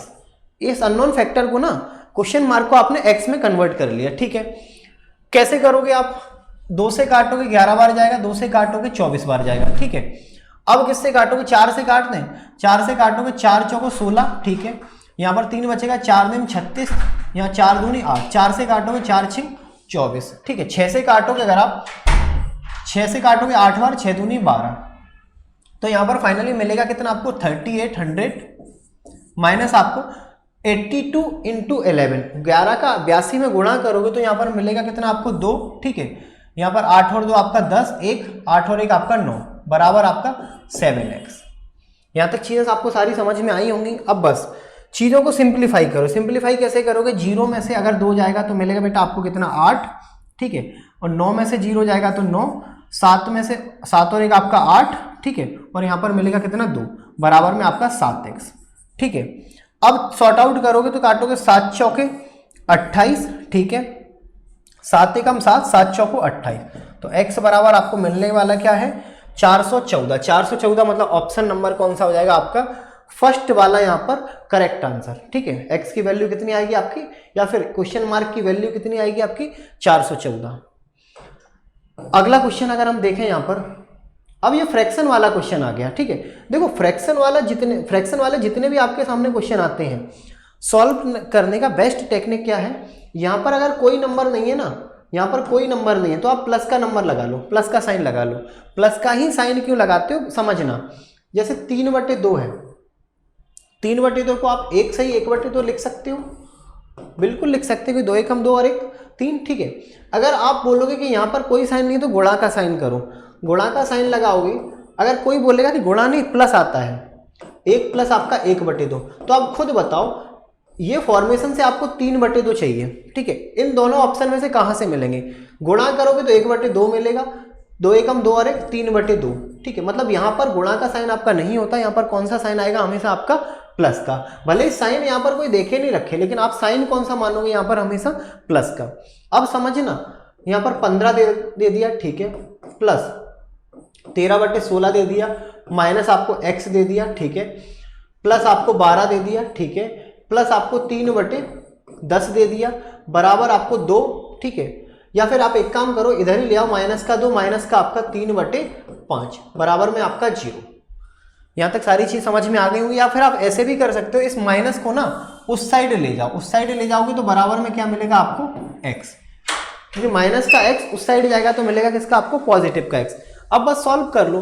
इस अननोन फैक्टर को ना क्वेश्चन मार्क को आपने x में कन्वर्ट कर लिया, ठीक है। कैसे करोगे आप? 2 से काटोगे 11 बार जाएगा, 2 से काटोगे 24 बार जाएगा, ठीक है। अब किससे काटोगे? 4 से काट दें। 4 से काटोगे 4 चौको 16, ठीक है, यहाँ पर 3 बचेगा, 4 दूनी 36, यहाँ 4 दूनी 8, 4 से काटोगे 4 6 24, ठीक है। 6 से काटोगे, अगर आप 6 से काटोगे 8 बार, 6 दूनी 12, तो यहाँ पर फाइनली मिलेगा कितना आपको 3800 माइनस आपको 82 इंटू 11, 11 का 82 में गुणा करोगे तो यहाँ पर मिलेगा कितना आपको 2, ठीक है, यहाँ पर 8 और 2 आपका 10, 1 8 और 1 आपका 9 बराबर आपका 7x। यहाँ तक चीजें आपको सारी समझ में आई होंगी। अब बस चीजों को सिंप्लीफाई करो। सिंप्लीफाई कैसे करोगे? 0 में से अगर 2 जाएगा तो मिलेगा बेटा आपको कितना 8, ठीक है, और 9 में से 0 जाएगा तो 9, 7 में से 7 और 1 आपका 8, ठीक है, और यहाँ पर मिलेगा कितना 2 बराबर में आपका 7x, ठीक है। अब सॉर्ट आउट करोगे तो काटोगे 7 चौके 28, ठीक है, 7 एकम 7, 7 चौको 28, तो x बराबर आपको मिलने वाला क्या है 414। 414 मतलब ऑप्शन नंबर कौन सा हो जाएगा आपका? फर्स्ट वाला यहाँ पर करेक्ट आंसर, ठीक है। x की वैल्यू कितनी आएगी आपकी, या फिर क्वेश्चन मार्क की वैल्यू कितनी आएगी आपकी 414। अगला क्वेश्चन अगर हम देखें यहाँ पर, अब ये फ्रैक्शन वाला क्वेश्चन आ गया, ठीक है। देखो फ्रैक्शन वाले जितने भी आपके सामने क्वेश्चन आते हैं, सॉल्व करने का बेस्ट टेक्निक क्या है? यहाँ पर अगर कोई नंबर नहीं है ना, यहाँ पर कोई नंबर नहीं है तो आप प्लस का नंबर लगा लो, प्लस का साइन लगा लो। प्लस का ही साइन क्यों लगाते हो समझना। जैसे 3/2 है, 3/2 को आप 1 सही 1/2 लिख सकते हो, बिल्कुल लिख सकते हो, 2 एकम 2 और 1 3, ठीक है। अगर आप बोलोगे कि यहाँ पर कोई साइन नहीं है तो गुणा का साइन करो, गुणा का साइन लगाओगे। अगर कोई बोलेगा कि गुणा नहीं प्लस आता है, 1 प्लस आपका 1/2, तो आप खुद बताओ ये फॉर्मेशन से आपको 3/2 चाहिए, ठीक है। इन दोनों ऑप्शन में से कहां से मिलेंगे? गुणा करोगे तो 1/2 मिलेगा, 2 एकम 2 और 1 3/2, ठीक है। मतलब यहाँ पर गुणा का साइन आपका नहीं होता, यहाँ पर कौन सा साइन आएगा? हमेशा आपका प्लस का। भले साइन यहाँ पर कोई देखे नहीं रखे, लेकिन आप साइन कौन सा मानोगे? यहाँ पर हमेशा प्लस का। अब समझना, यहाँ पर 15 दे दिया, ठीक है, प्लस 13/16 दे दिया, माइनस आपको x दे दिया, ठीक है, प्लस आपको 12 दे दिया, ठीक है, प्लस आपको 3/10 दे दिया बराबर आपको 2, ठीक है। या फिर आप एक काम करो, इधर ही ले आओ, माइनस का 2 माइनस का आपका 3/5 बराबर में आपका 0। यहां तक सारी चीज समझ में आ गई होंगी। या फिर आप ऐसे भी कर सकते हो, इस माइनस को ना उस साइड ले जाओ, उस साइड ले जाओगे तो बराबर में क्या मिलेगा आपको x, क्योंकि माइनस का x उस साइड जाएगा तो मिलेगा किसका आपको? पॉजिटिव का x। अब बस सॉल्व कर लो।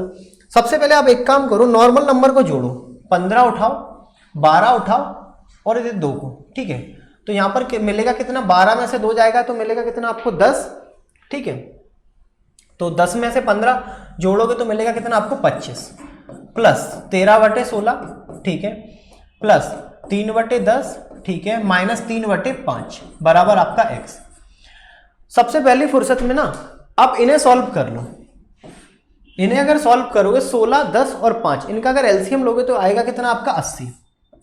सबसे पहले आप एक काम करो, नॉर्मल नंबर को जोड़ो, 15 उठाओ, 12 उठाओ और इधर 2 को, ठीक है। तो यहाँ पर मिलेगा कितना, 12 में से 2 जाएगा तो मिलेगा कितना आपको 10, ठीक है। तो 10 में से 15 जोड़ोगे तो मिलेगा कितना आपको 25, प्लस 13/16, ठीक है, प्लस 3/10, ठीक है, माइनस 3/5 बराबर आपका x। सबसे पहली फुर्सत में ना अब इन्हें सॉल्व कर लो। इन्हें अगर सॉल्व करोगे 16, 10 और 5, इनका अगर एलसीएम लोगे तो आएगा कितना आपका 80,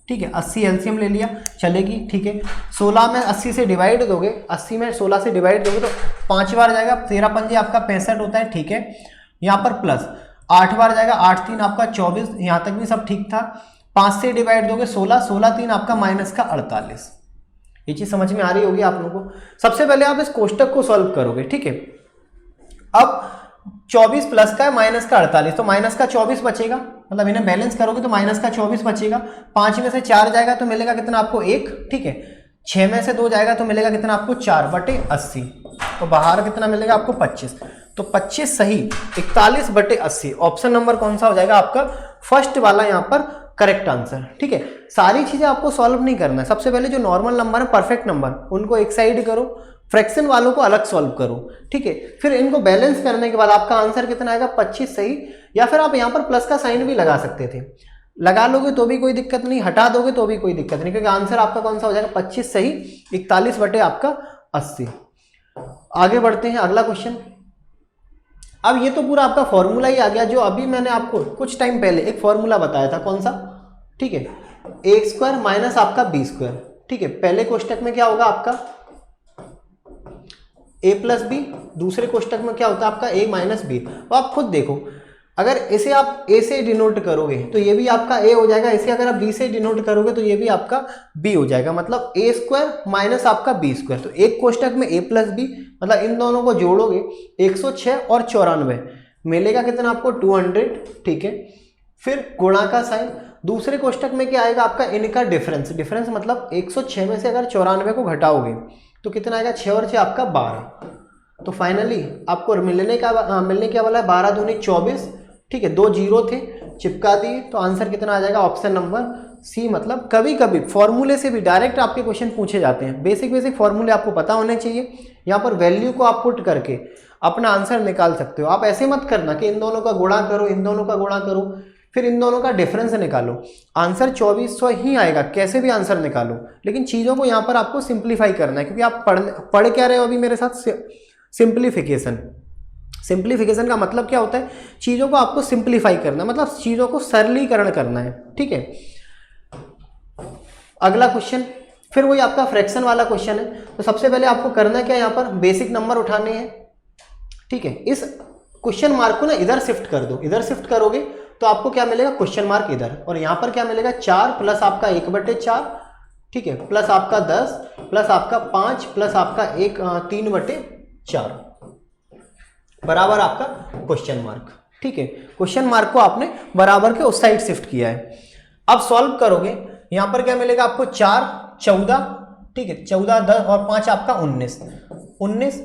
ठीक है। 80 एलसीएम ले लिया, चलेगी, ठीक है। 16 में 80 से डिवाइड दोगे, 80 में 16 से डिवाइड दोगे तो 5 बार जाएगा, 13 पंजे आपका 65 होता है, ठीक है। यहाँ पर प्लस 8 बार जाएगा, 8 3 आपका 24, यहाँ तक भी सब ठीक था। 5 से डिवाइड दोगे 16, 16 3 आपका माइनस का 48। ये चीज समझ में आ रही होगी आप लोगों को। सबसे पहले आप इस कोष्टक को सॉल्व करोगे, ठीक है। अब 24 प्लस का है माइनस का 48, तो माइनस का 24 बचेगा, मतलब इन्हें बैलेंस करोगे तो माइनस का 24 बचेगा। 5 में से 4 जाएगा तो मिलेगा कितना आपको 1, ठीक है। 6 में से 2 जाएगा तो मिलेगा कितना आपको 4/80, तो बाहर कितना मिलेगा आपको 25। तो 25 सही, 41/80 ऑप्शन नंबर कौन सा हो जाएगा आपका, फर्स्ट वाला यहाँ पर करेक्ट आंसर, ठीक है। सारी चीजें आपको सॉल्व नहीं करना है। सबसे पहले जो नॉर्मल नंबर है, परफेक्ट नंबर, उनको एक साइड करो, फ्रैक्शन वालों को अलग सॉल्व करो, ठीक है। फिर इनको बैलेंस करने के बाद आपका आंसर कितना आएगा 25 सही, या फिर आप यहाँ पर प्लस का साइन भी लगा सकते थे, लगा लोगे तो भी कोई दिक्कत नहीं, हटा दोगे तो भी कोई दिक्कत नहीं, क्योंकि आंसर आपका कौन सा हो जाएगा 25 सही, 41/80। आगे बढ़ते हैं, अगला क्वेश्चन। अब ये तो पूरा आपका फॉर्मूला ही आ गया, जो अभी मैंने आपको कुछ टाइम पहले एक फॉर्मूला बताया था, कौन सा, ठीक है, a² माइनस आपका b², ठीक है। पहले कोष्टक में क्या होगा आपका a प्लस बी, दूसरे कोष्टक में क्या होता है आपका a माइनस बी। तो आप खुद देखो, अगर इसे आप a से डिनोट करोगे तो ये भी आपका a हो जाएगा, इसे अगर आप b से डिनोट करोगे तो ये भी आपका b हो जाएगा, मतलब a² माइनस आपका b²। तो एक कोष्टक में a प्लस बी, मतलब इन दोनों को जोड़ोगे 106 और 94, मिलेगा कितना आपको 200, ठीक है। फिर गुणा का साइन, दूसरे कोष्टक में क्या आएगा आपका, इनका डिफरेंस, डिफरेंस मतलब 106 में से अगर 94 को घटाओगे तो कितना आएगा, 6 और 6 आपका 12। तो फाइनली आपको मिलने क्या वाला है, 12 दूनी 24, ठीक है। 2 जीरो थे, चिपका दिए, तो आंसर कितना आ जाएगा, ऑप्शन नंबर सी। मतलब कभी कभी फॉर्मूले से भी डायरेक्ट आपके क्वेश्चन पूछे जाते हैं, बेसिक फॉर्मूले आपको पता होने चाहिए। यहाँ पर वैल्यू को आप पुट करके अपना आंसर निकाल सकते हो। आप ऐसे मत करना कि इन दोनों का गुणा करो, इन दोनों का गुणा करो, फिर इन दोनों का डिफरेंस निकालो, आंसर 2400 ही आएगा, कैसे भी आंसर निकालो। लेकिन चीज़ों को यहाँ पर आपको सिंप्लीफाई करना है, क्योंकि आप पढ़ क्या रहे हो अभी मेरे साथ, सिंप्लीफिकेशन। सिंप्लीफिकेशन का मतलब क्या होता है, चीज़ों को आपको सिंप्लीफाई करना, मतलब चीज़ों को सरलीकरण करना है, ठीक है। अगला क्वेश्चन, फिर वही आपका फ्रैक्शन वाला क्वेश्चन है। तो सबसे पहले आपको करना क्या, यहाँ पर बेसिक नंबर उठाने हैं, ठीक है। इस क्वेश्चन मार्क को ना इधर शिफ्ट कर दो, इधर शिफ्ट करोगे तो आपको क्या मिलेगा, क्वेश्चन मार्क इधर, और यहाँ पर क्या मिलेगा 4 प्लस आपका 1/4, ठीक है, प्लस आपका 10 प्लस आपका 5 प्लस आपका 3/4 बराबर आपका क्वेश्चन मार्क, ठीक है। क्वेश्चन मार्क को आपने बराबर के उस साइड शिफ्ट किया है। अब सॉल्व करोगे, यहाँ पर क्या मिलेगा आपको 4 14, ठीक है, 14 10 और 5 आपका 19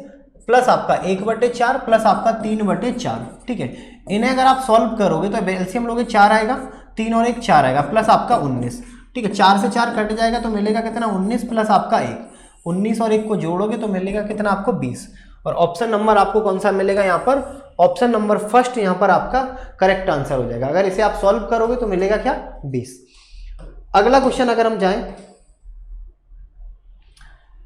प्लस आपका 1/4 प्लस आपका 3/4, ठीक है। इन्हें अगर आप सॉल्व करोगे तो एलसीएम लोगे 4 आएगा, 3 और 1 4 आएगा, प्लस आपका 19, ठीक है। 4 से 4 कट जाएगा तो मिलेगा कितना 19 प्लस आपका 1, 19 और 1 को जोड़ोगे तो मिलेगा कितना आपको 20। और ऑप्शन नंबर आपको कौन सा मिलेगा यहाँ पर, ऑप्शन नंबर फर्स्ट यहाँ पर आपका करेक्ट आंसर हो जाएगा। अगर इसे आप सॉल्व करोगे तो मिलेगा क्या 20। अगला क्वेश्चन अगर हम जाएं,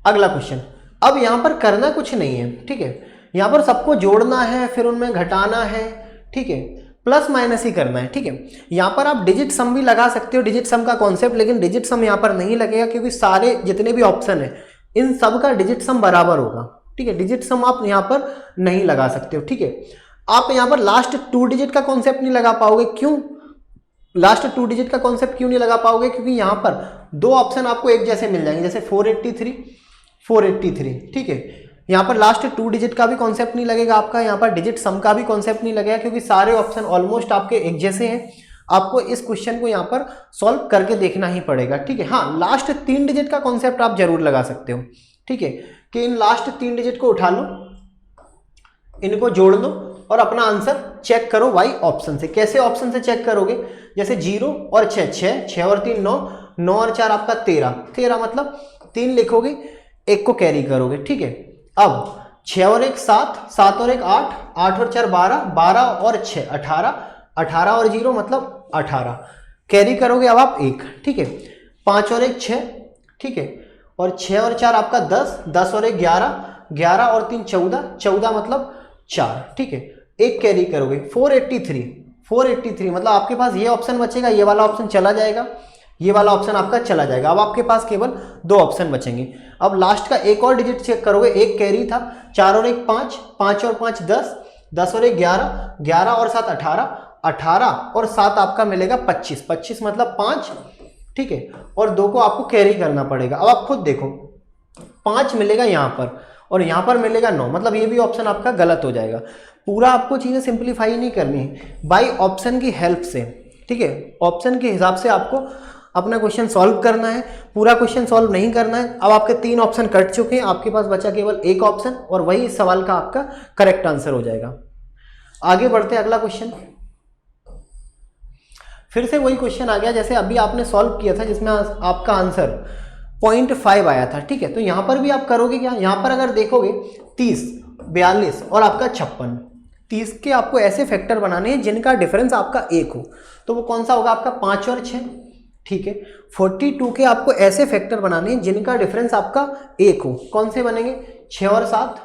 अगला क्वेश्चन, अब यहां पर करना कुछ नहीं है, ठीक है। यहां पर सबको जोड़ना है, फिर उनमें घटाना है, ठीक है, प्लस माइनस ही करना है, ठीक है। यहां पर आप डिजिट सम भी लगा सकते हो, डिजिट सम का कॉन्सेप्ट, लेकिन डिजिट सम यहां पर नहीं लगेगा, क्योंकि सारे जितने भी ऑप्शन है इन सब का डिजिट सम बराबर होगा, ठीक है। डिजिट सम आप यहां पर नहीं लगा सकते हो, ठीक है। आप यहां पर लास्ट 2 डिजिट का कॉन्सेप्ट नहीं लगा पाओगे, क्यों लास्ट 2 डिजिट का कॉन्सेप्ट क्यों नहीं लगा पाओगे, क्योंकि यहां पर 2 ऑप्शन आपको एक जैसे मिल जाएंगे, जैसे 483, ठीक है। यहाँ पर लास्ट 2 डिजिट का भी कॉन्सेप्ट नहीं लगेगा आपका, यहाँ पर डिजिट सम का भी कॉन्सेप्ट नहीं लगेगा, क्योंकि सारे ऑप्शन ऑलमोस्ट आपके एक जैसे हैं। आपको इस क्वेश्चन को यहाँ पर सॉल्व करके देखना ही पड़ेगा, ठीक है। हाँ, लास्ट 3 डिजिट का कॉन्सेप्ट आप जरूर लगा सकते हो, ठीक है, कि इन लास्ट 3 डिजिट को उठा लो, इनको जोड़ लो और अपना आंसर चेक करो वाई ऑप्शन से। कैसे ऑप्शन से चेक करोगे, जैसे 0 और 6 6 और 3 9, 9 और 4 आपका 13, 13 मतलब 3 लिखोगे, 1 को कैरी करोगे, ठीक है। अब 6 और 1 7, 7 और 1 8, 8 और 4 12, 12 और 6 18, 18 और 0 मतलब 18, कैरी करोगे अब आप 1, ठीक है। 5 और 1 6, ठीक है, और 6 और 4 आपका 10, 10 और 1 11, 11 और 3 14, 14 मतलब 4, ठीक है। 1 कैरी करोगे 483, 483 मतलब आपके पास ये ऑप्शन बचेगा, ये वाला ऑप्शन चला जाएगा, ये वाला ऑप्शन आपका चला जाएगा। अब आपके पास केवल 2 ऑप्शन बचेंगे। अब लास्ट का एक और डिजिट चेक करोगे, 1 कैरी था, 4 और 1 5, 5 और 5 10, 10 और 1 11, 11 और 7 18, 18 और 7 आपका मिलेगा 25, 25 मतलब 5, ठीक है, और 2 को आपको कैरी करना पड़ेगा। अब आप खुद देखो, 5 मिलेगा यहाँ पर और यहाँ पर मिलेगा 9, मतलब ये भी ऑप्शन आपका गलत हो जाएगा। पूरा आपको चीज़ें सिंप्लीफाई नहीं करनी है, बाई ऑप्शन की हेल्प से, ठीक है, ऑप्शन के हिसाब से आपको अपना क्वेश्चन सॉल्व करना है, पूरा क्वेश्चन सॉल्व नहीं करना है। अब आपके 3 ऑप्शन कट चुके हैं, आपके पास बचा केवल एक ऑप्शन और वही इस सवाल का आपका करेक्ट आंसर हो जाएगा। आगे बढ़ते हैं, अगला क्वेश्चन। फिर से वही क्वेश्चन आ गया जैसे अभी आपने सॉल्व किया था, जिसमें आपका आंसर 0.5 आया था, ठीक है। तो यहाँ पर भी आप करोगे क्या, यहाँ पर अगर देखोगे 30, 42 और आपका 56, 30 के आपको ऐसे फैक्टर बनाने हैं जिनका डिफरेंस आपका 1 हो, तो वो कौन सा होगा आपका 5 और 6, ठीक है। 42 के आपको ऐसे फैक्टर बनाने हैं जिनका डिफरेंस आपका 1 हो, कौन से बनेंगे 6 और 7।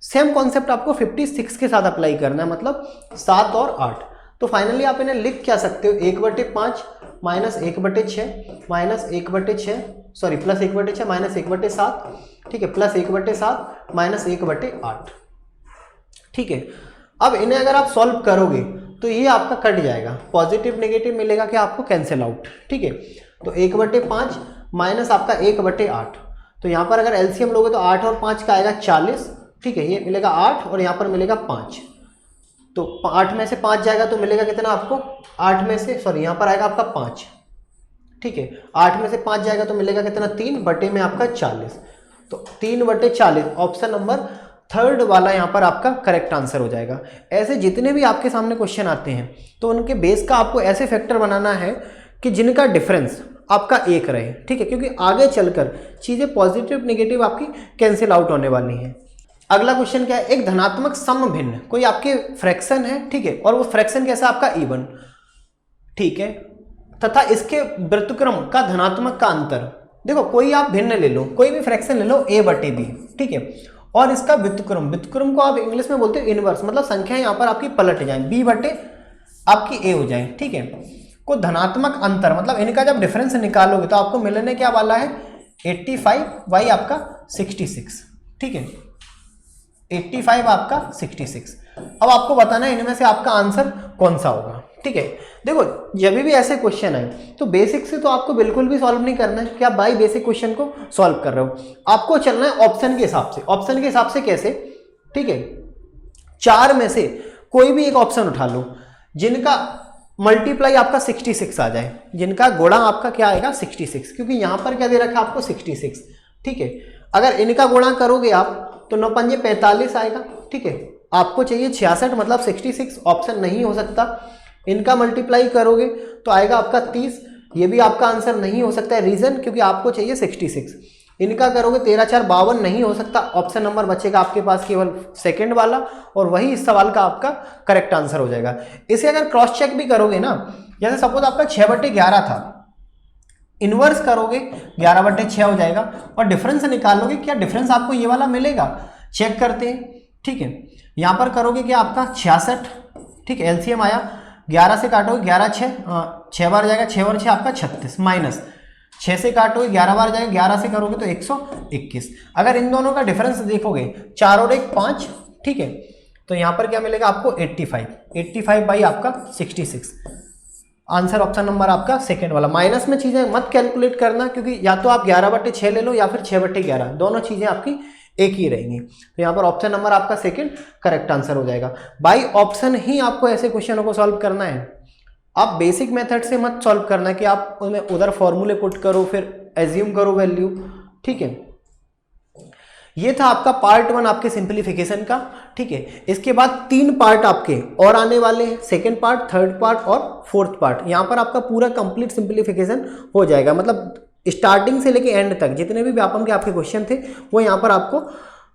सेम कॉन्सेप्ट आपको 56 के साथ अप्लाई करना है, मतलब 7 और 8। तो फाइनली आप इन्हें लिख क्या सकते हो, 1/5 minus 1/6 minus 1/6, sorry plus 1/6 minus 1/7, ठीक है, प्लस 1/7 माइनस 1/8, ठीक है। अब इन्हें अगर आप सॉल्व करोगे तो ये आपका कट जाएगा, पॉजिटिव नेगेटिव मिलेगा कि आपको कैंसिल आउट, ठीक है। तो 1/5 माइनस आपका 1/8, तो यहाँ पर अगर एलसीएम लोगे तो 8 और 5 का आएगा 40, ठीक है, ये मिलेगा 8 और यहाँ पर मिलेगा 5, तो 8 में से 5 जाएगा तो मिलेगा कितना आपको, 8 में से सॉरी यहाँ पर आएगा आपका 5, ठीक है, 8 में से 5 जाएगा तो मिलेगा कितना 3 बटे में आपका 40, तो 3/40 ऑप्शन नंबर थर्ड वाला यहाँ पर आपका करेक्ट आंसर हो जाएगा। ऐसे जितने भी आपके सामने क्वेश्चन आते हैं तो उनके बेस का आपको ऐसे फैक्टर बनाना है कि जिनका डिफरेंस आपका 1 रहे, ठीक है, क्योंकि आगे चलकर चीज़ें पॉजिटिव नेगेटिव आपकी कैंसिल आउट होने वाली हैं। अगला क्वेश्चन क्या है, एक धनात्मक समभिन्न कोई आपके फ्रैक्शन है, ठीक है, और वो फ्रैक्शन कैसा आपका इवन, ठीक है, तथा इसके व्युत्क्रम का धनात्मक का अंतर, देखो कोई आप भिन्न ले लो, कोई भी फ्रैक्शन ले लो a/b, ठीक है, और इसका व्युत्क्रम, व्युत्क्रम को आप इंग्लिश में बोलते हो इनवर्स, मतलब संख्या यहाँ पर आपकी पलट जाए, b बटे आपकी a हो जाए, ठीक है, को धनात्मक अंतर मतलब इनका जब डिफरेंस निकालोगे तो आपको मिलने क्या वाला है 85 बाई आपका 66, ठीक है, 85 आपका 66। अब आपको बताना है इनमें से आपका आंसर कौन सा होगा, ठीक है। देखो जब भी ऐसे क्वेश्चन आए तो बेसिक से तो आपको बिल्कुल भी सॉल्व नहीं करना है कि आप बाई बेसिक क्वेश्चन को सॉल्व कर रहे हो, आपको चलना है ऑप्शन के हिसाब से। ऑप्शन के हिसाब से कैसे, ठीक है, 4 में से कोई भी एक ऑप्शन उठा लो जिनका मल्टीप्लाई आपका 66 आ जाए, जिनका गुणा आपका क्या आएगा 66, क्योंकि यहां पर क्या दे रखा है आपको 66, ठीक है। अगर इनका गुणा करोगे आप तो 9 पंजे 45 आएगा, ठीक है, आपको चाहिए 66 मतलब 66 ऑप्शन नहीं हो सकता। इनका मल्टीप्लाई करोगे तो आएगा आपका 30, ये भी आपका आंसर नहीं हो सकता है, रीजन क्योंकि आपको चाहिए 66। इनका करोगे 13 4 52 नहीं हो सकता, ऑप्शन नंबर बचेगा आपके पास केवल सेकंड वाला और वही इस सवाल का आपका करेक्ट आंसर हो जाएगा। इसे अगर क्रॉस चेक भी करोगे ना, जैसे सपोज आपका 6/11 था, इनवर्स करोगे 11/6 हो जाएगा और डिफरेंस निकालोगे, क्या डिफरेंस आपको ये वाला मिलेगा, चेक करते हैं, ठीक है। यहाँ पर करोगे क्या आपका 66, ठीक है, एलसीएम आया 11 से काटोगे 11 6 बार जाएगा, 6 और 6 आपका 36, माइनस 6 से काटोगे 11 बार जाएगा, 11 से करोगे तो 121। अगर इन दोनों का डिफरेंस देखोगे 4 और 1 5, ठीक है, तो यहाँ पर क्या मिलेगा आपको 85 बाई आपका 66, आंसर ऑप्शन नंबर आपका सेकंड वाला। माइनस में चीजें मत कैलकुलेट करना क्योंकि या तो आप 11/6 ले लो या फिर 6/11, दोनों चीजें आपकी एक ही रहेंगी। तो यहाँ पर ऑप्शन नंबर आपका सेकंड करेक्ट आंसर हो जाएगा। बाई ऑप्शन ही आपको ऐसे क्वेश्चनों को सॉल्व करना है, आप बेसिक मेथड से मत सॉल्व करना कि आप उन्हें उधर फॉर्मूले पुट करो फिर एज्यूम करो वैल्यू, ठीक है। ये था आपका पार्ट 1 आपके सिंप्लीफिकेशन का। ठीक है, इसके बाद 3 पार्ट आपके और आने वाले हैं, सेकंड पार्ट, थर्ड पार्ट और फोर्थ पार्ट। यहाँ पर आपका पूरा कंप्लीट सिंप्लीफिकेशन हो जाएगा, मतलब स्टार्टिंग से लेके एंड तक जितने भी व्यापम के आपके क्वेश्चन थे वो यहाँ पर आपको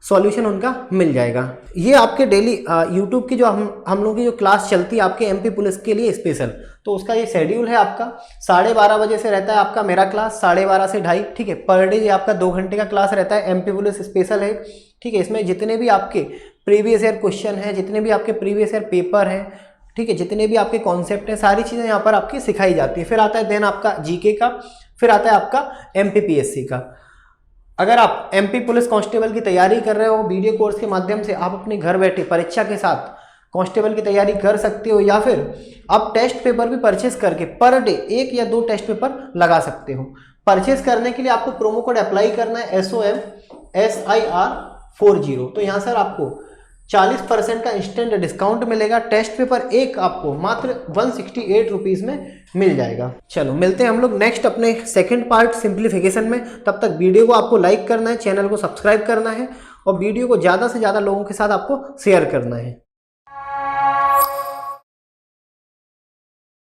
सॉल्यूशन उनका मिल जाएगा। ये आपके डेली यूट्यूब की जो हम लोगों की जो क्लास चलती है आपके एमपी पुलिस के लिए स्पेशल, तो उसका ये शेड्यूल है आपका 12:30 बजे से रहता है आपका मेरा क्लास, 12:30 से 2:30। ठीक है, पर डे ये आपका 2 घंटे का क्लास रहता है, एमपी पुलिस स्पेशल है। ठीक है, इसमें जितने भी आपके प्रीवियस ईयर क्वेश्चन हैं, जितने भी आपके प्रीवियस ईयर पेपर हैं, ठीक है, जितने भी आपके कॉन्सेप्ट हैं, सारी चीज़ें यहाँ पर आपकी सिखाई जाती है। फिर आता है देन आपका जीके का, फिर आता है आपका एमपीपीएससी का। अगर आप एमपी पुलिस कांस्टेबल की तैयारी कर रहे हो, वीडियो कोर्स के माध्यम से आप अपने घर बैठे परीक्षा के साथ कांस्टेबल की तैयारी कर सकते हो, या फिर आप टेस्ट पेपर भी परचेस करके पर डे 1 या 2 टेस्ट पेपर लगा सकते हो। परचेस करने के लिए आपको प्रोमो कोड अप्लाई करना है SOMSIR40। तो यहाँ सर आपको 40% का इंस्टेंट डिस्काउंट मिलेगा। टेस्ट पेपर एक आपको मात्र 168 रुपीज़ में मिल जाएगा। चलो मिलते हैं हम लोग नेक्स्ट अपने सेकंड पार्ट सिंप्लीफिकेशन में। तब तक वीडियो को आपको लाइक करना है, चैनल को सब्सक्राइब करना है और वीडियो को ज़्यादा से ज़्यादा लोगों के साथ आपको शेयर करना है।